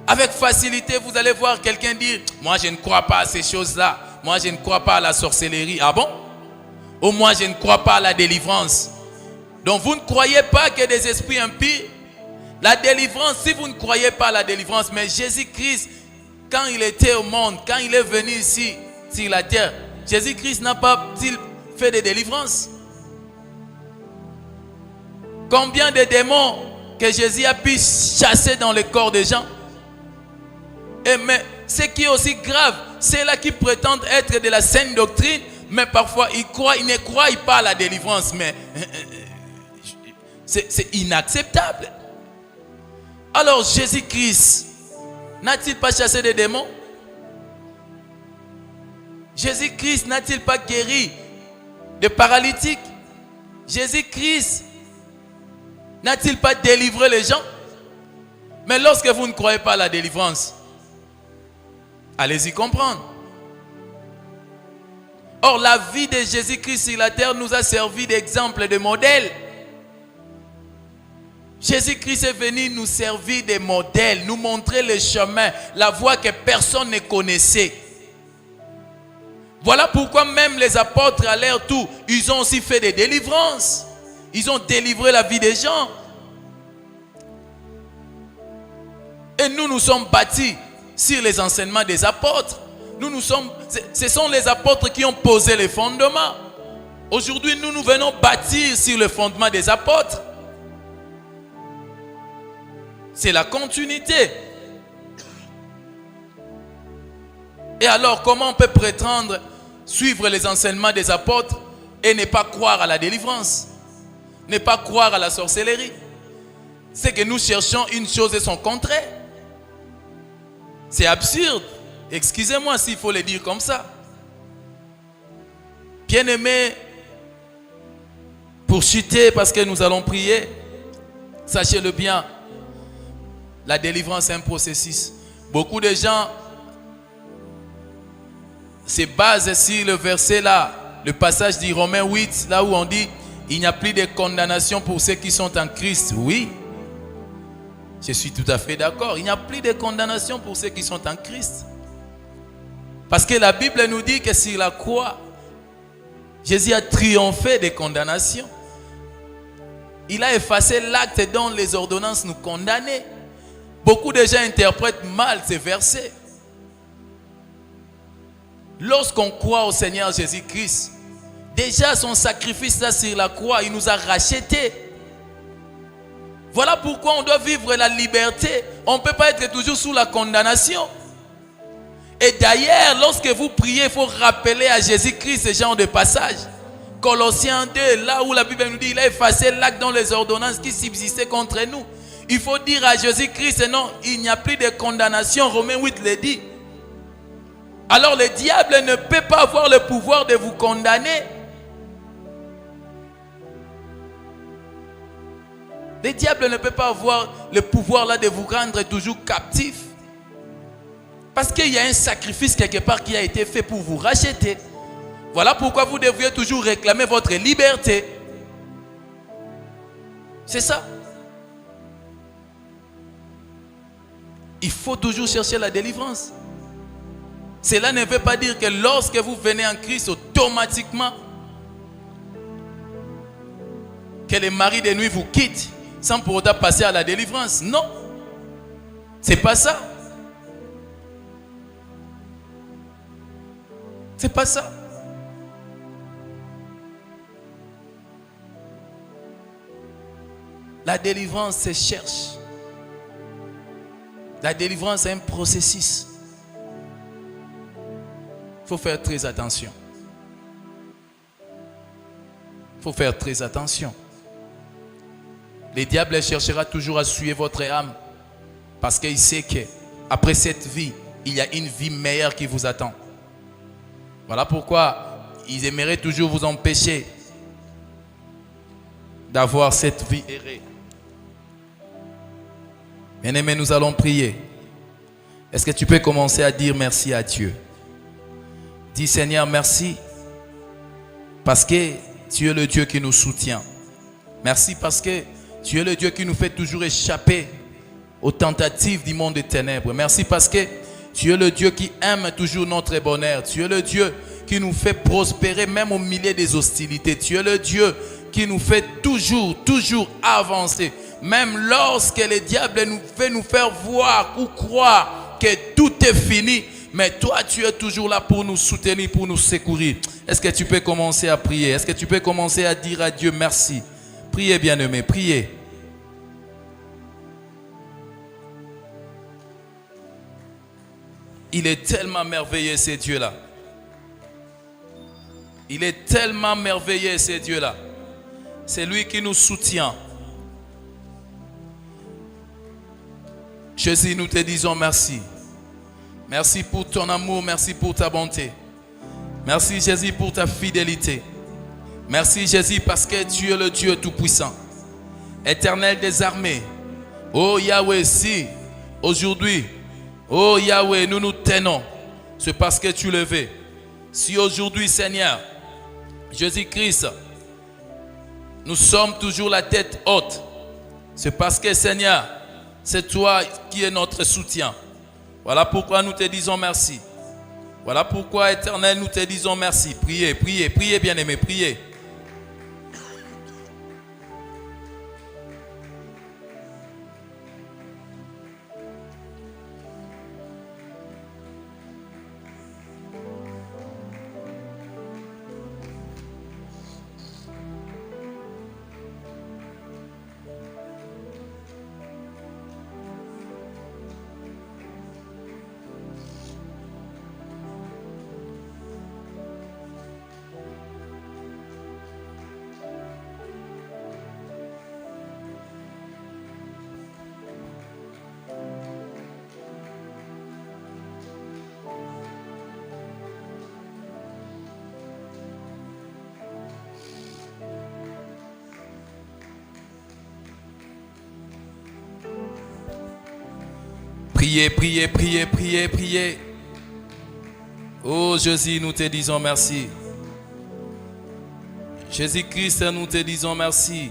Avec facilité, vous allez voir quelqu'un dire, moi je ne crois pas à ces choses-là. Moi je ne crois pas à la sorcellerie. Ah bon? Ou moi je ne crois pas à la délivrance. Donc vous ne croyez pas que des esprits impies? La délivrance, si vous ne croyez pas à la délivrance, mais Jésus-Christ, quand il était au monde, quand il est venu ici, sur la terre, Jésus-Christ n'a pas-t-il fait des délivrances? Combien de démons que Jésus a pu chasser dans le corps des gens? Mais ce qui est aussi grave, c'est là qui prétendent être de la saine doctrine, mais parfois ils ne croient pas à la délivrance, mais c'est inacceptable. Alors Jésus-Christ n'a-t-il pas chassé des démons? Jésus-Christ n'a-t-il pas guéri des paralytiques? Jésus-Christ n'a-t-il pas délivré les gens? Mais lorsque vous ne croyez pas à la délivrance, allez-y comprendre. Or, la vie de Jésus-Christ sur la terre nous a servi d'exemple, de modèle. Jésus-Christ est venu nous servir des modèles, nous montrer le chemin, la voie que personne ne connaissait. Voilà pourquoi même les apôtres à leur tour, ils ont aussi fait des délivrances. Ils ont délivré la vie des gens. Et nous sommes bâtis sur les enseignements des apôtres. Ce sont les apôtres qui ont posé les fondements. Aujourd'hui, nous venons bâtir sur le fondement des apôtres. C'est la continuité. Et alors, comment on peut prétendre suivre les enseignements des apôtres et ne pas croire à la délivrance, ne pas croire à la sorcellerie? C'est que nous cherchons une chose et son contraire. C'est absurde. Excusez-moi s'il faut le dire comme ça. Bien-aimés, pour chuter, parce que nous allons prier, sachez-le bien, la délivrance est un processus. Beaucoup de gens se basent sur le verset là, le passage du Romains 8, là où on dit il n'y a plus de condamnation pour ceux qui sont en Christ. Oui, je suis tout à fait d'accord. Il n'y a plus de condamnation pour ceux qui sont en Christ. Parce que la Bible nous dit que sur la croix, Jésus a triomphé des condamnations. Il a effacé l'acte dont les ordonnances nous condamnaient. Beaucoup de gens interprètent mal ces versets. Lorsqu'on croit au Seigneur Jésus-Christ, déjà son sacrifice là sur la croix, il nous a rachetés. Voilà pourquoi on doit vivre la liberté. On ne peut pas être toujours sous la condamnation. Et d'ailleurs, lorsque vous priez, il faut rappeler à Jésus-Christ ce genre de passage. Colossiens 2, là où la Bible nous dit il a effacé l'acte dans les ordonnances qui subsistaient contre nous. Il faut dire à Jésus-Christ, non, il n'y a plus de condamnation. Romains 8 le dit. Alors le diable ne peut pas avoir le pouvoir de vous condamner. Le diable ne peut pas avoir le pouvoir là de vous rendre toujours captif. Parce qu'il y a un sacrifice quelque part qui a été fait pour vous racheter. Voilà pourquoi vous devriez toujours réclamer votre liberté. C'est ça. Il faut toujours chercher la délivrance. Cela ne veut pas dire que lorsque vous venez en Christ, automatiquement, que le mari de nuit vous quitte sans pour autant passer à la délivrance. Non. C'est pas ça. C'est pas ça. La délivrance se cherche. La délivrance est un processus. Il faut faire très attention. Il faut faire très attention. le diable cherchera toujours à suivre votre âme. Parce qu'il sait qu'après cette vie, il y a une vie meilleure qui vous attend. Voilà pourquoi ils aimeraient toujours vous empêcher d'avoir cette vie errée. Bien-aimés, nous allons prier. Est-ce que tu peux commencer à dire merci à Dieu? Dis Seigneur, merci parce que tu es le Dieu qui nous soutient. Merci parce que tu es le Dieu qui nous fait toujours échapper aux tentatives du monde des ténèbres. Merci parce que tu es le Dieu qui aime toujours notre bonheur. Tu es le Dieu qui nous fait prospérer même au milieu des hostilités. Tu es le Dieu qui nous fait toujours avancer. Même lorsque le diable nous fait nous faire voir ou croire que tout est fini. Mais toi, tu es toujours là pour nous soutenir, pour nous secourir. Est-ce que tu peux commencer à prier? Est-ce que tu peux commencer à dire à Dieu merci? Priez, bien-aimés, priez. Il est tellement merveilleux, ce Dieu-là. Il est tellement merveilleux, ce Dieu-là. C'est lui qui nous soutient. Jésus, nous te disons merci. Merci pour ton amour, merci pour ta bonté. Merci Jésus pour ta fidélité. Merci Jésus parce que tu es le Dieu Tout-Puissant. Éternel des armées. Oh Yahweh, si aujourd'hui, oh Yahweh, nous nous tenons, c'est parce que tu le veux. Si aujourd'hui, Seigneur, Jésus-Christ, nous sommes toujours la tête haute, c'est parce que Seigneur, c'est toi qui es notre soutien. Voilà pourquoi nous te disons merci. Voilà pourquoi, Éternel, nous te disons merci. Priez, priez, priez, bien-aimés, priez. Priez, priez, priez, priez, priez. Oh Jésus, nous te disons merci. Jésus-Christ, nous te disons merci.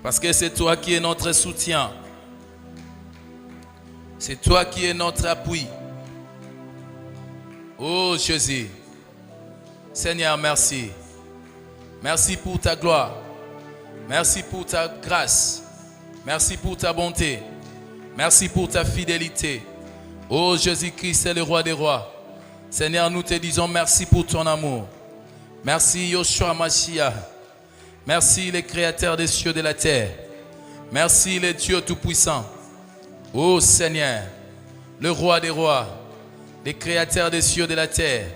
Parce que c'est toi qui es notre soutien. C'est toi qui es notre appui. Oh Jésus. Seigneur, merci. Merci pour ta gloire. Merci pour ta grâce. Merci pour ta bonté. Merci pour ta fidélité. Oh Jésus-Christ est le roi des rois. Seigneur, nous te disons merci pour ton amour. Merci Yoshua Mashiach. Merci le créateur des cieux et de la terre. Merci le Dieu tout-puissant. Oh Seigneur, le roi des rois, le créateur des cieux et de la terre.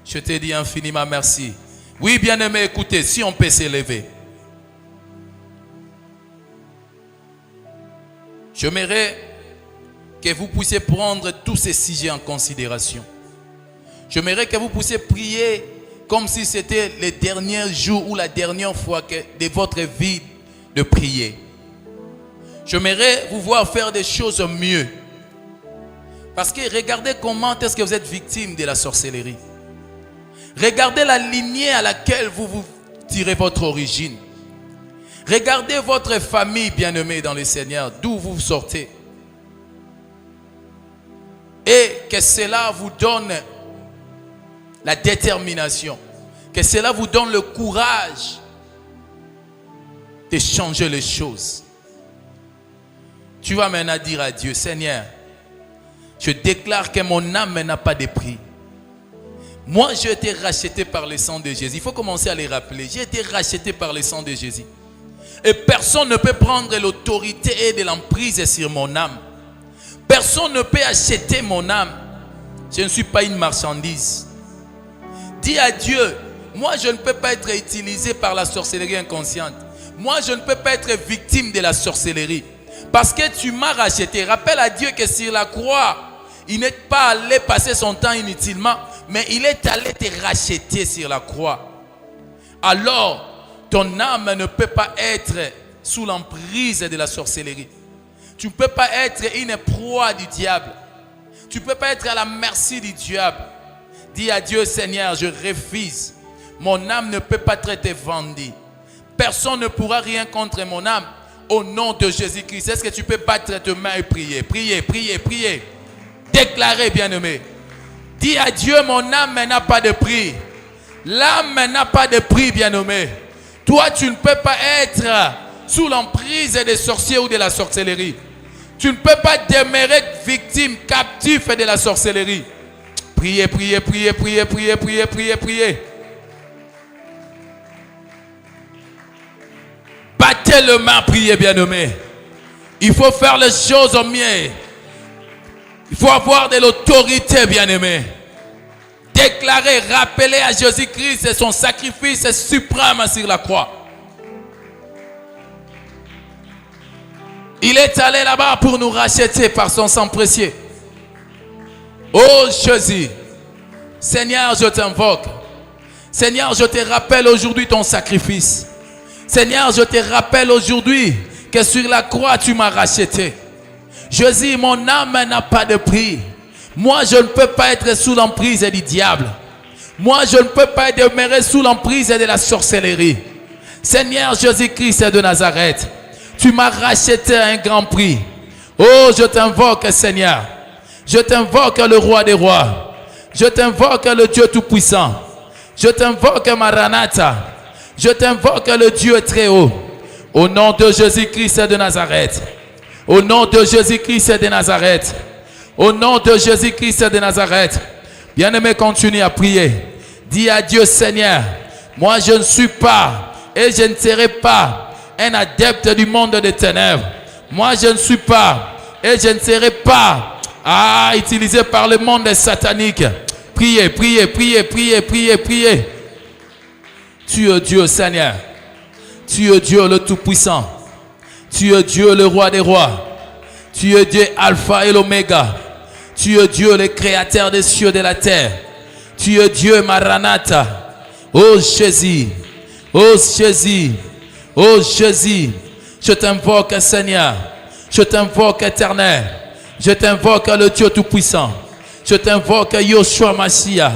Je te dis infiniment merci. Oui, bien-aimé, écoutez, si on peut s'élever. J'aimerais que vous puissiez prendre tous ces sujets en considération. J'aimerais que vous puissiez prier comme si c'était le dernier jour ou la dernière fois de votre vie de prier. J'aimerais vous voir faire des choses mieux. Parce que regardez comment est-ce que vous êtes victime de la sorcellerie. Regardez la lignée à laquelle vous tirez votre origine. Regardez votre famille bien-aimée dans le Seigneur, d'où vous sortez. Et que cela vous donne la détermination. Que cela vous donne le courage de changer les choses. Tu vas maintenant dire à Dieu, Seigneur, je déclare que mon âme n'a pas de prix. Moi, j'ai été racheté par le sang de Jésus. Il faut commencer à les rappeler. J'ai été racheté par le sang de Jésus. Et personne ne peut prendre l'autorité et de l'emprise sur mon âme. Personne ne peut acheter mon âme. Je ne suis pas une marchandise. Dis à Dieu, moi je ne peux pas être utilisé par la sorcellerie inconsciente. Moi, je ne peux pas être victime de la sorcellerie. Parce que tu m'as racheté. Rappelle à Dieu que sur la croix, il n'est pas allé passer son temps inutilement, mais il est allé te racheter sur la croix. Alors, ton âme ne peut pas être sous l'emprise de la sorcellerie. Tu ne peux pas être une proie du diable. Tu ne peux pas être à la merci du diable. Dis à Dieu, Seigneur, je refuse. Mon âme ne peut pas être vendue. Personne ne pourra rien contre mon âme. Au nom de Jésus-Christ. Est-ce que tu peux battre tes mains et prier? Priez, priez, priez. Déclarez, bien-aimé. Dis à Dieu, mon âme n'a pas de prix. L'âme n'a pas de prix, bien-aimé. Toi, tu ne peux pas être sous l'emprise des sorciers ou de la sorcellerie. Tu ne peux pas demeurer victime, captif de la sorcellerie. Priez, priez, priez, priez, priez, priez, priez, priez. Battez le main, priez, bien-aimé. Il faut faire les choses au mieux. Il faut avoir de l'autorité, bien-aimé. Déclarer, rappeler à Jésus-Christ et son sacrifice suprême sur la croix. Il est allé là-bas pour nous racheter par son sang précieux. Oh Jésus, Seigneur, je t'invoque. Seigneur, je te rappelle aujourd'hui ton sacrifice. Seigneur, je te rappelle aujourd'hui que sur la croix, tu m'as racheté. Jésus, mon âme n'a pas de prix. Moi, je ne peux pas être sous l'emprise du diable. Moi, je ne peux pas demeurer sous l'emprise de la sorcellerie. Seigneur Jésus-Christ de Nazareth, tu m'as racheté à un grand prix. Oh, je t'invoque, Seigneur. Je t'invoque le roi des rois. Je t'invoque le Dieu tout-puissant. Je t'invoque Maranatha. Je t'invoque le Dieu très haut. Au nom de Jésus-Christ de Nazareth. Au nom de Jésus-Christ de Nazareth. Au nom de Jésus-Christ de Nazareth. Bien-aimé, continue à prier. Dis à Dieu, Seigneur, moi je ne suis pas et je ne serai pas un adepte du monde des ténèbres. Moi je ne suis pas et je ne serai pas utilisé par le monde satanique. Priez, priez, priez, priez, priez, priez. Tu es Dieu, Seigneur. Tu es Dieu le Tout-Puissant. Tu es Dieu le Roi des Rois. Tu es Dieu Alpha et l'Oméga. Tu es Dieu le Créateur des cieux et de la terre. Tu es Dieu Maranatha. Oh Jésus. Oh Jésus. Oh Jésus. Je t'invoque, Seigneur. Je t'invoque, Éternel. Je t'invoque le Dieu Tout-Puissant. Je t'invoque Yoshua Mashiach.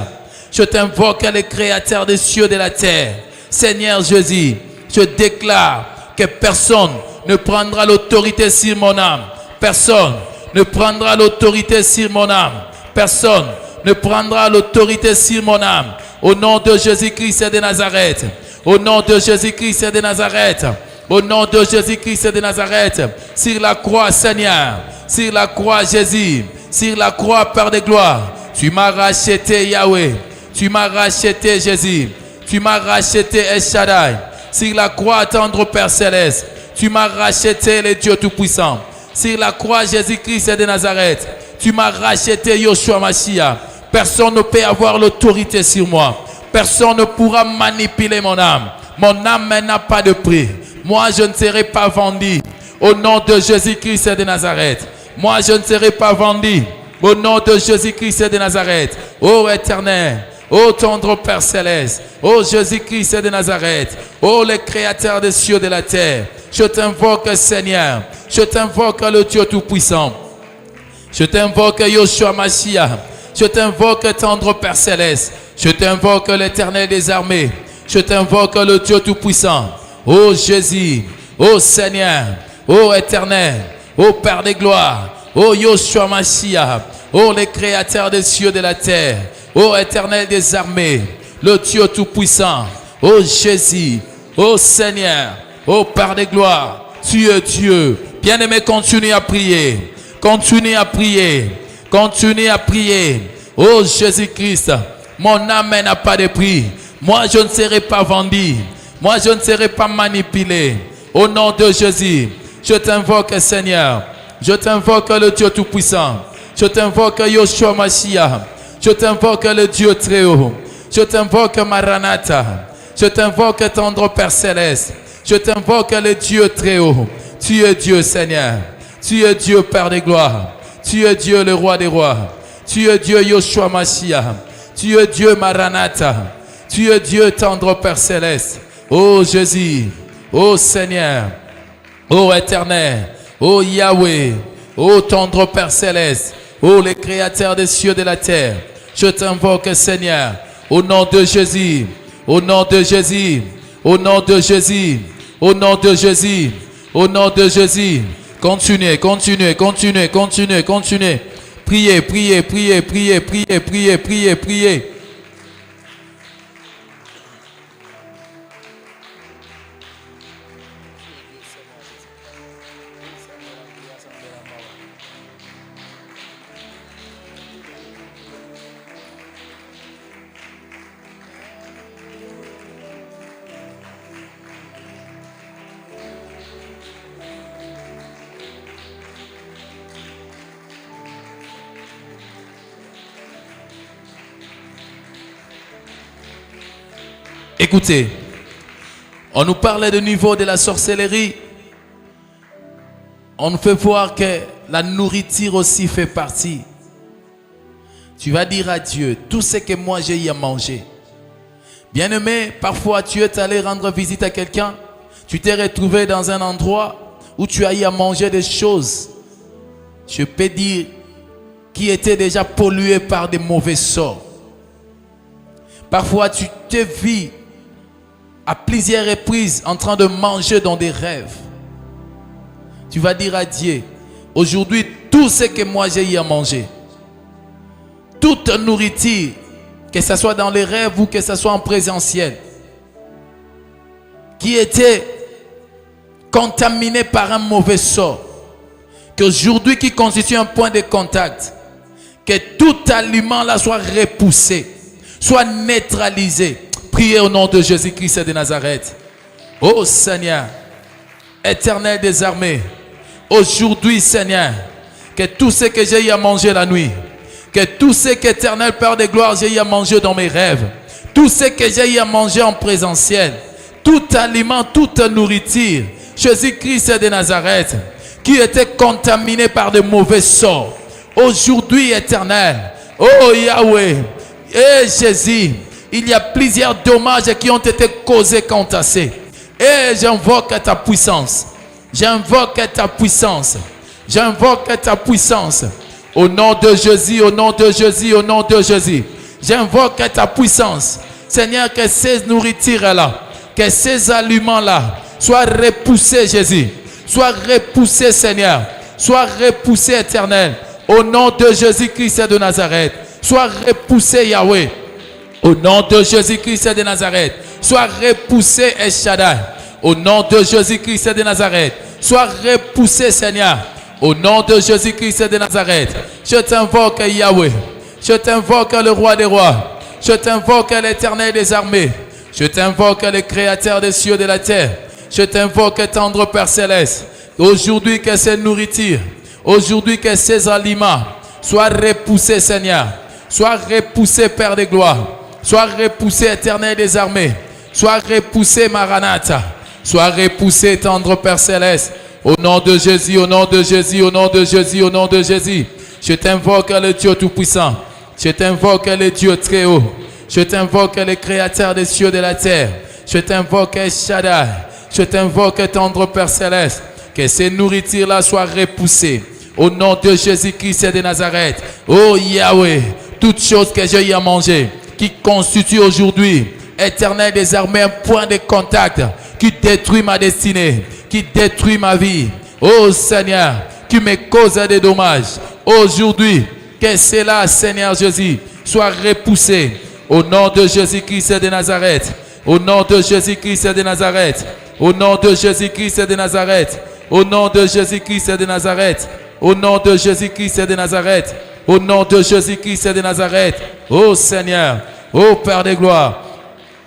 Je t'invoque le Créateur des cieux et de la terre. Seigneur Jésus, je déclare que personne ne prendra l'autorité sur mon âme. Personne ne prendra l'autorité sur mon âme. Personne ne prendra l'autorité sur mon âme. Au nom de Jésus-Christ de Nazareth. Au nom de Jésus-Christ de Nazareth. Au nom de Jésus-Christ de Nazareth. Sur la croix, Seigneur. Sur la croix, Jésus. Sur la croix, Père de gloire. Tu m'as racheté, Yahweh. Tu m'as racheté, Jésus. Tu m'as racheté, El Shaddai. Sur la croix, tendre Père céleste. Tu m'as racheté, le Dieu Tout-Puissant. Sur la croix, Jésus-Christ de Nazareth. Tu m'as racheté, Yoshua Mashiach. Personne ne peut avoir l'autorité sur moi. Personne ne pourra manipuler mon âme. Mon âme n'a pas de prix. Moi, je ne serai pas vendu. Au nom de Jésus-Christ de Nazareth. Moi, je ne serai pas vendu. Au nom de Jésus-Christ de Nazareth. Ô Éternel. Ô tendre Père céleste. Ô Jésus-Christ de Nazareth. Ô le Créateur des cieux et de la terre. Je t'invoque, Seigneur. Je t'invoque le Dieu Tout-Puissant. Je t'invoque Yoshua Mashiach. Je t'invoque tendre Père céleste. Je t'invoque l'Éternel des armées. Je t'invoque le Dieu Tout-Puissant. Ô Jésus. Ô Seigneur. Ô Éternel. Ô Père de gloire. Ô Yoshua Mashiach. Ô le Créateur des cieux et de la terre. Ô Éternel des armées. Le Dieu Tout-Puissant. Ô Jésus. Ô Seigneur. Ô Père de gloire. Tu es Dieu. Bien-aimé, continue à prier. Continue à prier. Continue à prier. Oh Jésus-Christ, mon âme n'a pas de prix. Moi, je ne serai pas vendu. Moi, je ne serai pas manipulé. Au nom de Jésus, je t'invoque, Seigneur. Je t'invoque le Dieu Tout-Puissant. Je t'invoque Yoshua Mashiach. Je t'invoque le Dieu très haut. Je t'invoque Maranatha. Je t'invoque tendre Père céleste. Je t'invoque le Dieu très haut. Tu es Dieu, Seigneur. Tu es Dieu, Père des gloires. Tu es Dieu, le roi des rois. Tu es Dieu, Yoshua Mashiach. Tu es Dieu, Maranatha. Tu es Dieu, tendre Père céleste. Oh Jésus, oh Seigneur, oh Éternel, oh Yahweh, oh tendre Père céleste, oh le Créateur des cieux et de la terre. Je t'invoque, Seigneur, au nom de Jésus, au nom de Jésus, au nom de Jésus, au nom de Jésus, au nom de Jésus. Continuez, continuez, continuez, continuez, continuez. Priez, priez, priez, priez, priez, priez, priez, priez. Écoutez, on nous parlait du niveau de la sorcellerie. On nous fait voir que la nourriture aussi fait partie. Tu vas dire à Dieu, tout ce que moi j'ai eu à manger. Bien-aimé, parfois tu es allé rendre visite à quelqu'un. Tu t'es retrouvé dans un endroit où tu as eu à manger des choses, je peux dire, qui étaient déjà polluées par des mauvais sorts. Parfois tu te vis à plusieurs reprises en train de manger dans des rêves. Tu vas dire à Dieu, aujourd'hui, tout ce que moi j'ai eu à manger, toute nourriture, que ce soit dans les rêves ou que ce soit en présentiel, qui était contaminée par un mauvais sort, qu'aujourd'hui qui constitue un point de contact, que tout aliment là soit repoussé, soit neutralisé. Priez au nom de Jésus-Christ de Nazareth. Oh Seigneur, Éternel des armées, aujourd'hui Seigneur, que tout ce que j'ai eu à manger la nuit, que tout ce qu'Éternel Père de gloire j'ai eu à manger dans mes rêves, tout ce que j'ai eu à manger en présentiel, tout aliment, toute nourriture, Jésus-Christ de Nazareth, qui était contaminé par de mauvais sorts, aujourd'hui Éternel, oh Yahweh, et Jésus, il y a plusieurs dommages qui ont été causés contre ça. Et j'invoque ta puissance. J'invoque ta puissance. J'invoque ta puissance. Au nom de Jésus, au nom de Jésus, au nom de Jésus. J'invoque ta puissance. Seigneur, que ces nourritures-là, que ces aliments-là soient repoussés, Jésus. Soient repoussés, Seigneur. Soient repoussés, Éternel. Au nom de Jésus-Christ de Nazareth. Soient repoussés, Yahweh. Au nom de Jésus-Christ de Nazareth, sois repoussé, El Shaddai. Au nom de Jésus-Christ de Nazareth, sois repoussé, Seigneur. Au nom de Jésus-Christ de Nazareth, je t'invoque, Yahweh. Je t'invoque, le roi des rois. Je t'invoque, l'Éternel des armées. Je t'invoque, le Créateur des cieux et de la terre. Je t'invoque, tendre Père céleste. Aujourd'hui, que ces nourritures, aujourd'hui, que ces aliments soient repoussés, Seigneur. Sois repoussé, Père de gloire. Sois repoussé, Éternel des armées. Sois repoussé, Maranatha. Sois repoussé, tendre Père céleste. Au nom de Jésus, au nom de Jésus, au nom de Jésus, au nom de Jésus. Je t'invoque le Dieu Tout-Puissant. Je t'invoque le Dieu très haut. Je t'invoque le Créateur des cieux et de la terre. Je t'invoque El Shaddai. Je t'invoque, tendre Père céleste. Que ces nourritures-là soient repoussées. Au nom de Jésus-Christ de Nazareth. Oh Yahweh, toutes choses que j'ai eu à manger, qui constitue aujourd'hui, Éternel des armées, un point de contact qui détruit ma destinée, qui détruit ma vie. Oh Seigneur, qui me cause des dommages. Aujourd'hui, que cela, Seigneur Jésus, soit repoussé. Au nom de Jésus-Christ de Nazareth. Au nom de Jésus-Christ de Nazareth. Au nom de Jésus-Christ de Nazareth. Au nom de Jésus-Christ de Nazareth. Au nom de Jésus-Christ de Nazareth. Au nom de Jésus-Christ de Nazareth. Oh Seigneur, oh Père de gloire,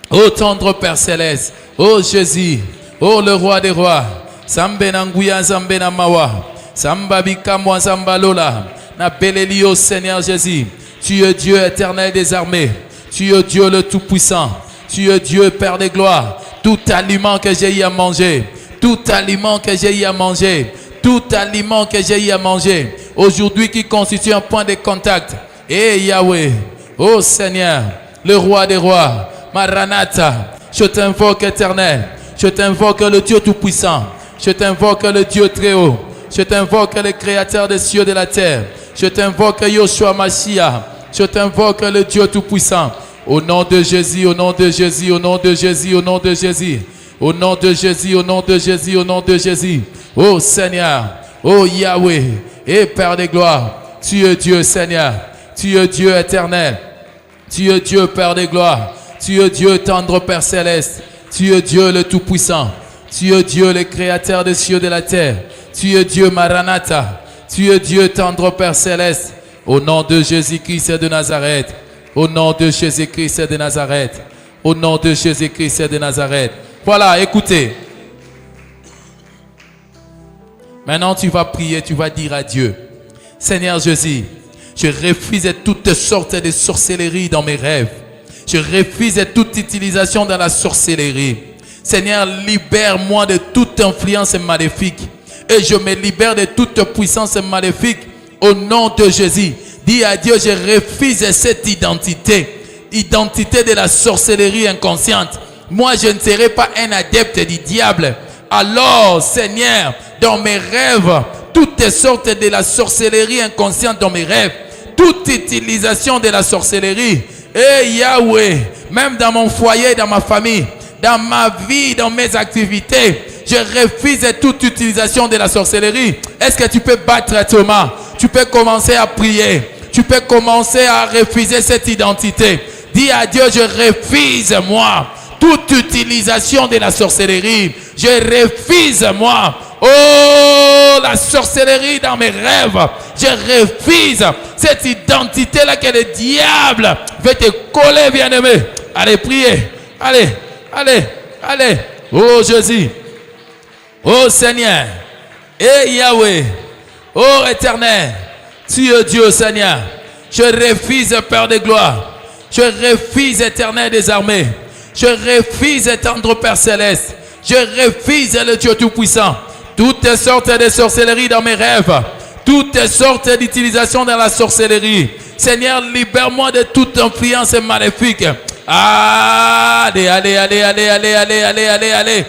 oh tendre Père céleste, oh Jésus, oh le roi des rois. Sambe nanguya zambe na mawa. Samba bikamwa zamba lola. Na beleli au Seigneur Jésus. Tu es Dieu éternel des armées. Tu es Dieu le Tout-Puissant. Tu es Dieu Père de gloire. Tout aliment que j'ai eu à manger, tout aliment que j'ai eu à manger, tout aliment que j'ai eu à manger, aujourd'hui qui constitue un point de contact. Et Yahweh, oh Seigneur, le roi des rois, Maranatha, je t'invoque éternel, je t'invoque le Dieu tout-puissant, je t'invoque le Dieu très haut, je t'invoque le créateur des cieux et de la terre, je t'invoque Yoshua Mashiach, je t'invoque le Dieu tout-puissant. Au nom de Jésus, au nom de Jésus, au nom de Jésus, au nom de Jésus, au nom de Jésus, au nom de Jésus, au nom de Jésus. Oh Seigneur, oh Yahweh, et Père de gloire, tu es Dieu Seigneur, tu es Dieu éternel, tu es Dieu Père de gloire, tu es Dieu tendre Père céleste, tu es Dieu le tout-puissant, tu es Dieu le créateur des cieux et de la terre, tu es Dieu Maranatha, tu es Dieu tendre Père céleste, au nom de Jésus-Christ de Nazareth. Au nom de Jésus-Christ de Nazareth. Au nom de Jésus-Christ de Nazareth. Voilà, écoutez. Maintenant, tu vas prier, tu vas dire à Dieu, Seigneur Jésus, je refuse toutes sortes de sorcelleries dans mes rêves. Je refuse toute utilisation dans la sorcellerie. Seigneur, libère-moi de toute influence maléfique. Et je me libère de toute puissance maléfique au nom de Jésus. Dis à Dieu, je refuse cette identité de la sorcellerie inconsciente. Moi, je ne serai pas un adepte du diable. Alors, Seigneur, dans mes rêves, toutes sortes de la sorcellerie inconsciente dans mes rêves, toute utilisation de la sorcellerie, et Yahweh, même dans mon foyer, dans ma famille, dans ma vie, dans mes activités, je refuse toute utilisation de la sorcellerie. Est-ce que tu peux battre Thomas? Tu peux commencer à prier. Tu peux commencer à refuser cette identité. Dis à Dieu, je refuse moi toute utilisation de la sorcellerie. Je refuse moi, oh, la sorcellerie dans mes rêves. Je refuse cette identité-là que le diable veut te coller, bien-aimé. Allez, priez. Allez, allez, allez. Oh Jésus. Oh Seigneur. Et Yahweh. Oh Éternel. Tu es Dieu, Seigneur. Je refuse, Père de gloire. Je refuse, Éternel des armées. Je refuse, tendre Père céleste. Je refuse le Dieu tout-puissant. Toutes sortes de sorcelleries dans mes rêves. Toutes sortes d'utilisations dans la sorcellerie. Seigneur, libère-moi de toute influence maléfique. Allez, allez, allez, allez, allez, allez, allez, allez, allez.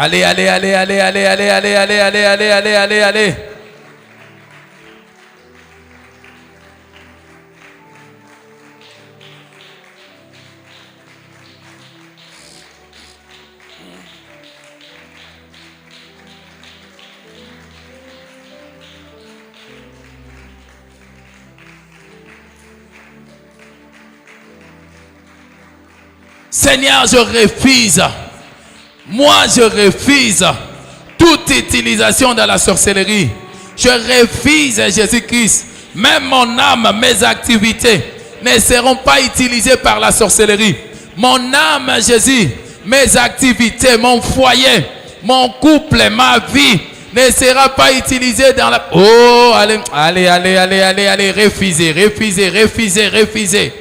Allez, allez, allez, allez, allez, allez, allez, allez, allez, allez, allez, allez, allez. Seigneur, je refuse. Moi, je refuse toute utilisation de la sorcellerie. Je refuse Jésus-Christ. Même mon âme, mes activités ne seront pas utilisées par la sorcellerie. Mon âme, Jésus, mes activités, mon foyer, mon couple, ma vie ne sera pas utilisée dans la... Oh, allez, allez, allez, allez, allez, allez, refusez, refusez, refusez, refusez.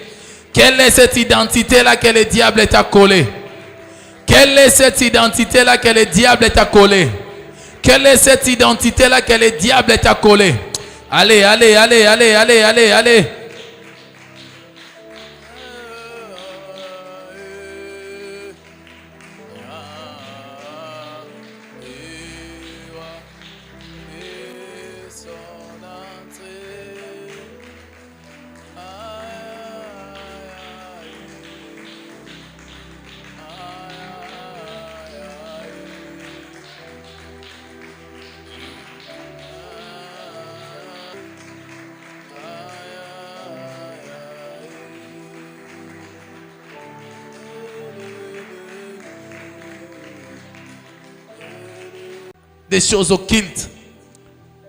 Quelle est cette identité-là que le diable t'a collée? Quelle est cette identité-là que le diable t'a collée? Quelle est cette identité-là que le diable t'a collée? Allez, allez, allez, allez, allez, allez, allez. des choses occultes.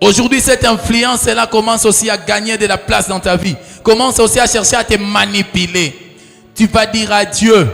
Aujourd'hui, cette influence-là commence aussi à gagner de la place dans ta vie. Commence aussi à chercher à te manipuler. Tu vas dire à Dieu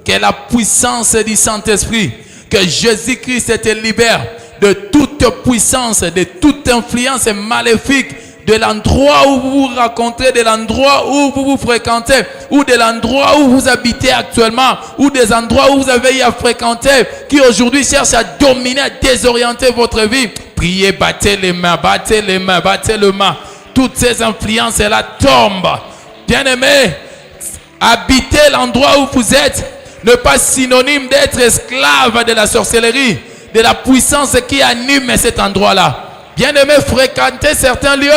que la puissance du Saint-Esprit, que Jésus-Christ te libère de toute puissance, de toute influence maléfique, de l'endroit où vous vous rencontrez, de l'endroit où vous vous fréquentez, ou de l'endroit où vous habitez actuellement, ou des endroits où vous avez eu à fréquenter, qui aujourd'hui cherchent à dominer, à désorienter votre vie. Priez, battez les mains, battez les mains, battez les mains. Toutes ces influences-là tombent. Bien-aimés, habiter l'endroit où vous êtes n'est pas synonyme d'être esclave de la sorcellerie, de la puissance qui anime cet endroit-là. Bien-aimé, fréquenter certains lieux,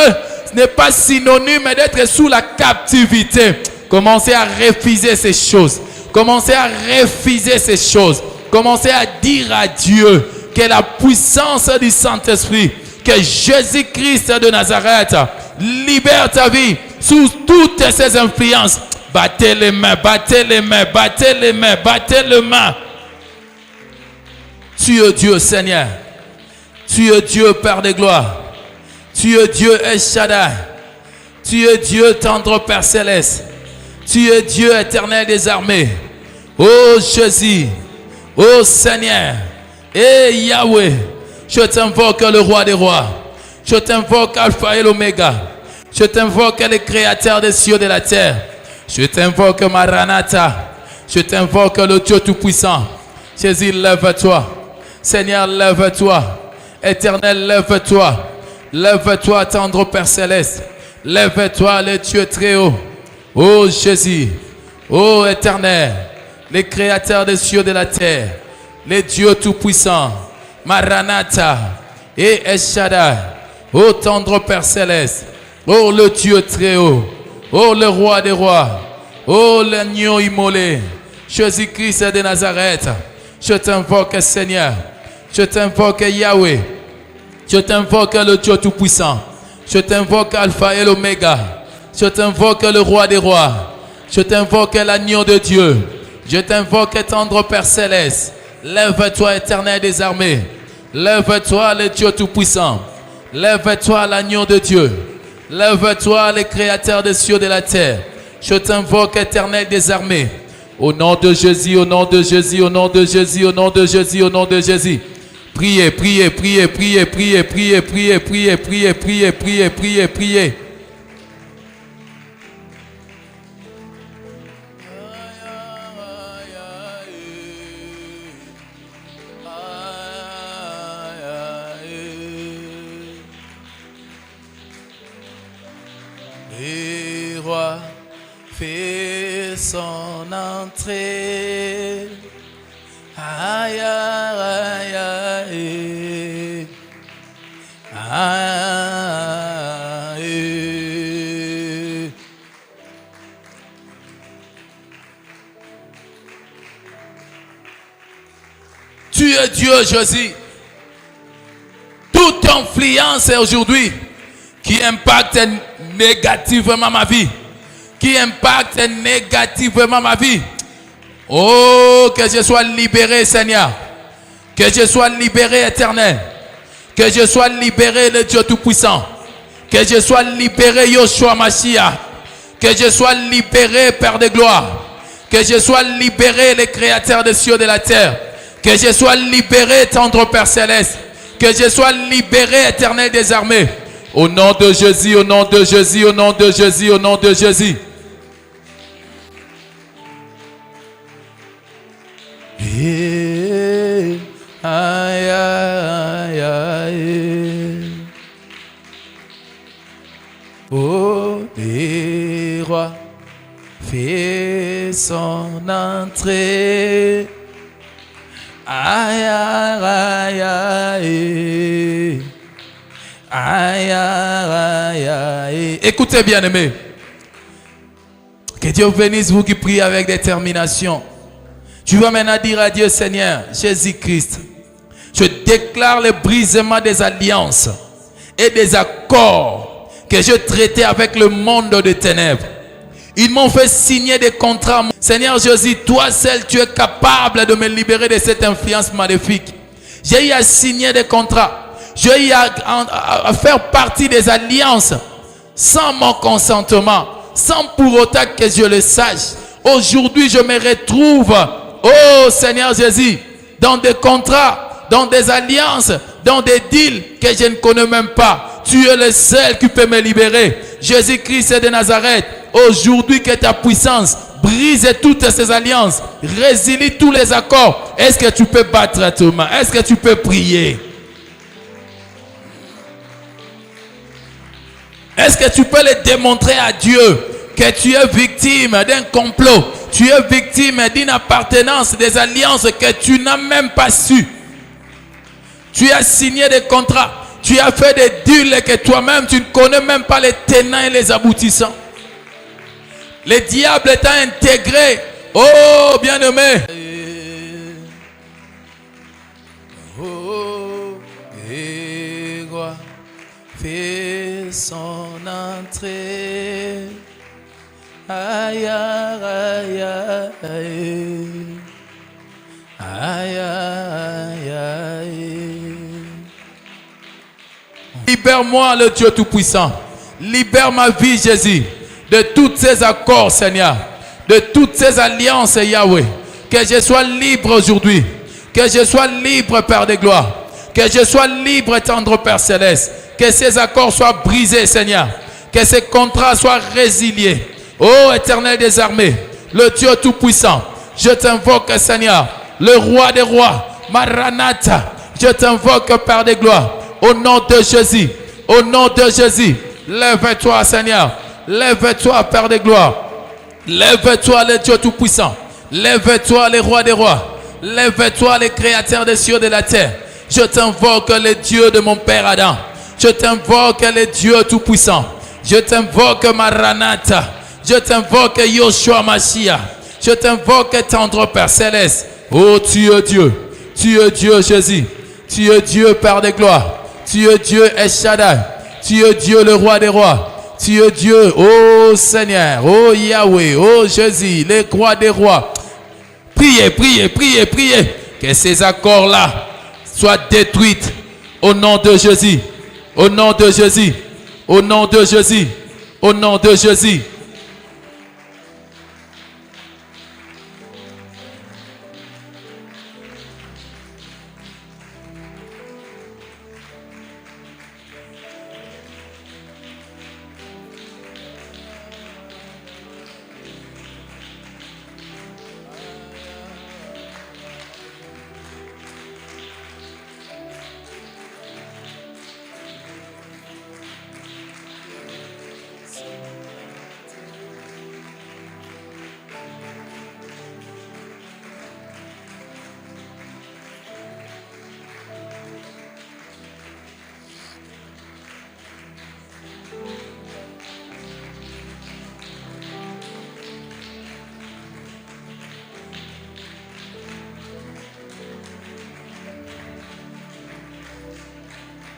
ce n'est pas synonyme d'être sous la captivité. Commencez à refuser ces choses. Commencez à refuser ces choses. Commencez à dire à Dieu que la puissance du Saint-Esprit, que Jésus-Christ de Nazareth libère ta vie sous toutes ces influences. Battez les mains, battez les mains, battez les mains, battez les mains. Tu es Dieu, Seigneur. Tu es Dieu, Père de gloire. Tu es Dieu, El Shaddai. Tu es Dieu, tendre Père céleste. Tu es Dieu, éternel des armées. Oh Jésus, oh Seigneur, et Yahweh, je t'invoque le roi des rois. Je t'invoque Alpha et l'Oméga. Je t'invoque le créateur des cieux et de la terre. Je t'invoque Maranatha. Je t'invoque le Dieu Tout-Puissant. Jésus, lève-toi. Seigneur, lève-toi. Éternel, lève-toi. Lève-toi, tendre Père céleste. Lève-toi, le Dieu très haut. Oh Jésus. Oh Éternel. Le créateur des cieux et de la terre. Le Dieu Tout-Puissant. Maranatha. Et El Shaddai. Oh tendre Père céleste. Oh le Dieu très haut. Oh le roi des rois. Oh l'agneau immolé. Jésus-Christ de Nazareth. Je t'invoque Seigneur. Je t'invoque Yahweh. Je t'invoque le Dieu Tout-Puissant. Je t'invoque Alpha et l'Oméga. Je t'invoque le roi des rois. Je t'invoque l'agneau de Dieu. Je t'invoque tendre Père céleste. Lève-toi, éternel des armées. Lève-toi, le Dieu Tout-Puissant. Lève-toi, l'agneau de Dieu. Lève-toi, le créateur des cieux et de la terre. Je t'invoque, éternel des armées. Au nom de Jésus, au nom de Jésus, au nom de Jésus, au nom de Jésus, au nom de Jésus. Priez, priez, priez, priez, priez, priez, priez, priez, priez, priez, priez, priez, priez. Le roi fait son entrée. Aïe, aïe, aïe, aïe. Tu es Dieu, Jésus. Toute influence aujourd'hui qui impacte négativement ma vie, qui impacte négativement ma vie. Oh, que je sois libéré, Seigneur. Que je sois libéré, Éternel. Que je sois libéré, le Dieu Tout-Puissant. Que je sois libéré, Yoshua Mashiach. Que je sois libéré, Père de gloire. Que je sois libéré, le Créateur des cieux et de la terre. Que je sois libéré, tendre Père céleste. Que je sois libéré, Éternel des armées. Au nom de Jésus, au nom de Jésus, au nom de Jésus, au nom de Jésus. Aïe, aïe, aïe. Oh, le roi fait son entrée. Aïe, aïe, aïe. Aïe, aïe, aïe. Écoutez bien, aimés. Que Dieu bénisse vous qui priez avec détermination. Tu vas maintenant dire à Dieu, Seigneur, Jésus-Christ, je déclare le brisement des alliances et des accords que je traitais avec le monde des ténèbres. Ils m'ont fait signer des contrats. Seigneur Jésus, toi seul, tu es capable de me libérer de cette influence maléfique. J'ai eu à signer des contrats. J'ai eu à faire partie des alliances sans mon consentement, sans pour autant que je le sache. Aujourd'hui, je me retrouve, oh Seigneur Jésus, dans des contrats, dans des alliances, dans des deals que je ne connais même pas. Tu es le seul qui peut me libérer. Jésus-Christ de Nazareth, aujourd'hui que ta puissance brise toutes ces alliances, résilie tous les accords. Est-ce que tu peux battre tes mains? Est-ce que tu peux prier? Est-ce que tu peux le démontrer à Dieu que tu es victime d'un complot? Tu es victime d'une appartenance, des alliances que tu n'as même pas su. Tu as signé des contrats. Tu as fait des deals que toi-même, tu ne connais même pas les tenants et les aboutissants. Le diable t'a intégré. Oh, bien-aimé. Oh, et quoi fait son entrée. Aïe, aïe, aïe, aïe, aïe, aïe. Libère-moi, le Dieu Tout-Puissant. Libère ma vie, Jésus, de tous ces accords, Seigneur, de toutes ces alliances, Yahweh. Que je sois libre aujourd'hui. Que je sois libre, Père de gloire. Que je sois libre, tendre Père céleste. Que ces accords soient brisés, Seigneur. Que ces contrats soient résiliés. Ô Éternel des armées, le Dieu Tout-Puissant, je t'invoque, Seigneur, le Roi des rois, Maranatha. Je t'invoque, Père de gloire, au nom de Jésus. Au nom de Jésus, lève-toi, Seigneur. Lève-toi, Père de gloire. Lève-toi, le Dieu Tout-Puissant. Lève-toi, le Roi des rois. Lève-toi, le Créateur des cieux et de la terre. Je t'invoque, le Dieu de mon Père Adam. Je t'invoque, le Dieu Tout-Puissant. Je t'invoque, Maranatha. Je t'invoque, Yoshua Mashiach. Je t'invoque, tendre Père céleste. Oh, tu es Dieu. Tu es Dieu, Jésus. Tu es Dieu, Père de gloire. Tu es Dieu, El Shaddai. Tu es Dieu, le Roi des rois. Tu es Dieu, oh Seigneur, oh Yahweh, oh Jésus, le Roi des rois. Priez, priez, priez, priez. Que ces accords-là soient détruits au nom de Jésus. Au nom de Jésus. Au nom de Jésus. Au nom de Jésus.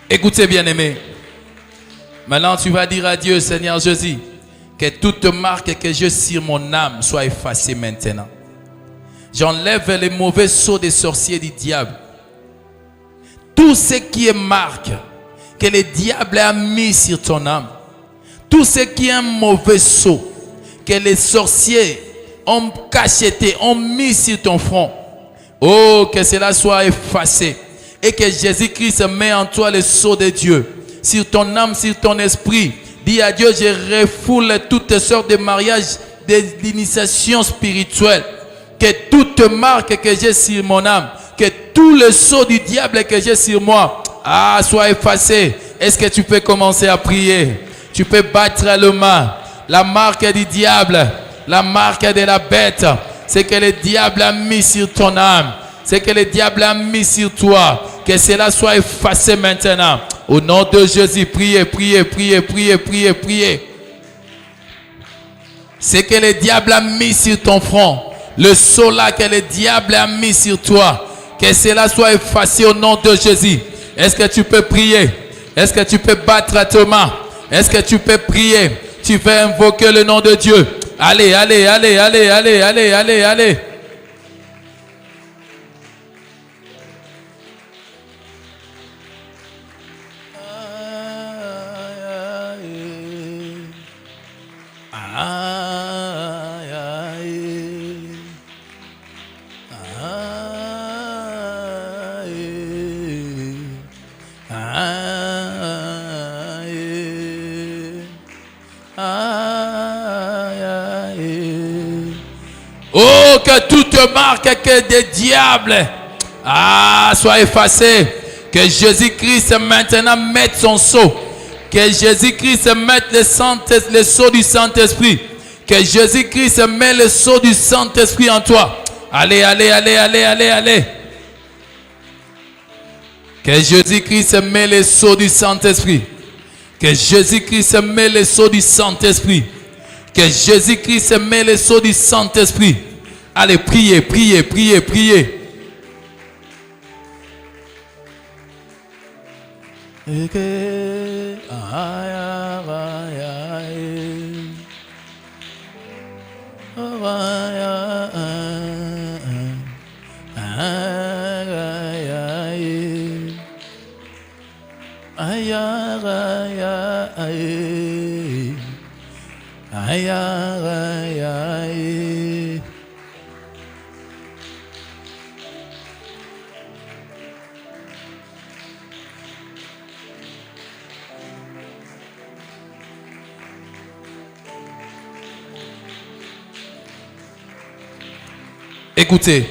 Écoutez, bien-aimé. Maintenant, tu vas dire à Dieu, Seigneur Jésus, que toute marque que j'ai sur mon âme soit effacée maintenant. J'enlève les mauvais sceaux des sorciers du diable. Tout ce qui est marque que le diable a mis sur ton âme. Tout ce qui est un mauvais sceau que les sorciers ont cacheté, ont mis sur ton front. Oh, que cela soit effacé. Et que Jésus-Christ met en toi le sceau de Dieu. Sur ton âme, sur ton esprit. Dis à Dieu, je refoule toutes sortes de mariages, d'initiations spirituelles. Que toute marque que j'ai sur mon âme, que tout le sceau du diable que j'ai sur moi, soit effacé. Est-ce que tu peux commencer à prier? Tu peux battre le main. La marque du diable, la marque de la bête, c'est que le diable a mis sur ton âme. C'est que le diable a mis sur toi. Que cela soit effacé maintenant. Au nom de Jésus, priez, priez, priez, priez, priez, priez. C'est que le diable a mis sur ton front. Le sceau là que le diable a mis sur toi. Que cela soit effacé au nom de Jésus. Est-ce que tu peux prier? Est-ce que tu peux battre tes mains? Est-ce que tu peux prier? Tu veux invoquer le nom de Dieu. Allez, allez, allez, allez, allez, allez, allez, allez. faut que toute marque que des diables soit effacée. Que Jésus-Christ maintenant mette son sceau. Que Jésus-Christ mette le sceau du Saint-Esprit. Que Jésus-Christ met le sceau du Saint-Esprit en toi. Allez, allez, allez, allez, allez, allez. Que Jésus-Christ met le sceau du Saint-Esprit. Que Jésus-Christ met le sceau du Saint-Esprit. Que Jésus-Christ met le sceau du Saint-Esprit. Allez, priez, priez, priez, priez. Écoutez,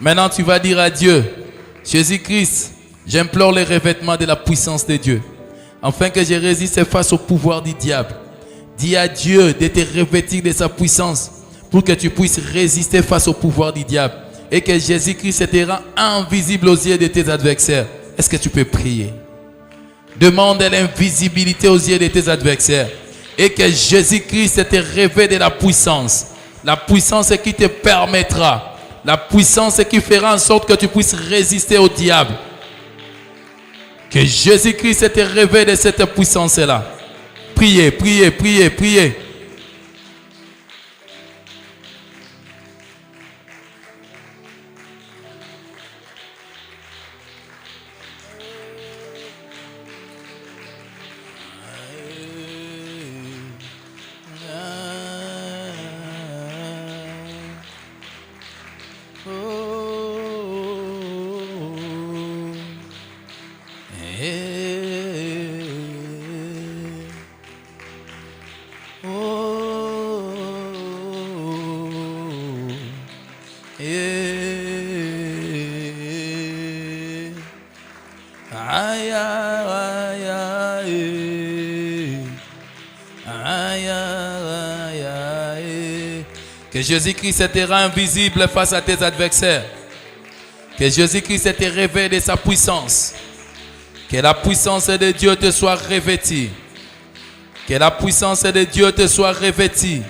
maintenant tu vas dire à Dieu, Jésus-Christ, j'implore les revêtements de la puissance de Dieu, afin que je résiste face au pouvoir du diable. Dis à Dieu de te revêtir de sa puissance pour que tu puisses résister face au pouvoir du diable et que Jésus-Christ te rend invisible aux yeux de tes adversaires. Est-ce que tu peux prier? Demande l'invisibilité aux yeux de tes adversaires et que Jésus-Christ te revête de la puissance qui te permettra, la puissance qui fera en sorte que tu puisses résister au diable. Que Jésus-Christ te revête de cette puissance-là. Priez, priez, priez, priez. Que Jésus-Christ te rend invisible face à tes adversaires. Que Jésus-Christ te révèle de sa puissance. Que la puissance de Dieu te soit revêtie. Que la puissance de Dieu te soit revêtie.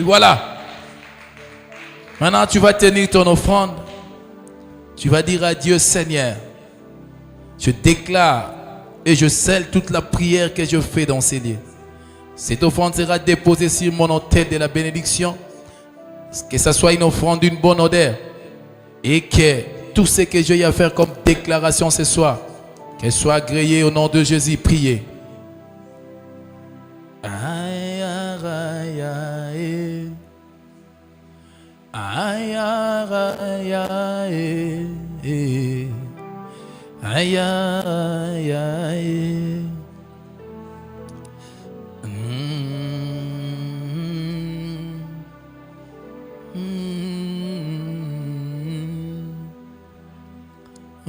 Voilà. Maintenant, tu vas tenir ton offrande. Tu vas dire à Dieu, Seigneur, je déclare et je scelle toute la prière que je fais dans ces lieux. Cette offrande sera déposée sur mon autel de la bénédiction. Que ce soit une offrande d'une bonne odeur. Et que tout ce que j'ai à faire comme déclaration ce soir, qu'elle soit agréée au nom de Jésus. Priez.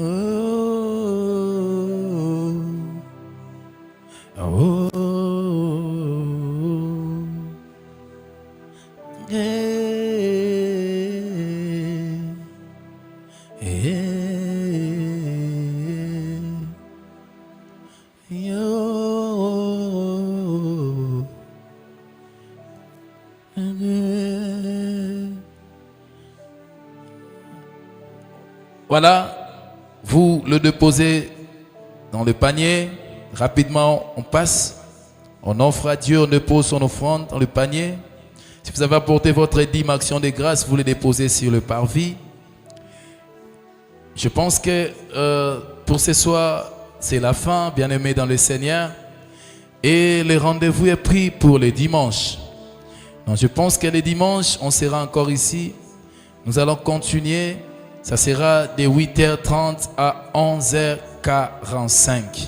Oh, voilà, vous le déposez dans le panier. Rapidement, on passe. On offre à Dieu, on dépose son offrande dans le panier. Si vous avez apporté votre dîme action de grâce, vous le déposez sur le parvis. Je pense que pour ce soir, c'est la fin, bien-aimés dans le Seigneur. Et le rendez-vous est pris pour le dimanche. Donc je pense que le dimanche, on sera encore ici. Nous allons continuer. Ça sera de 8h30 à 11h45.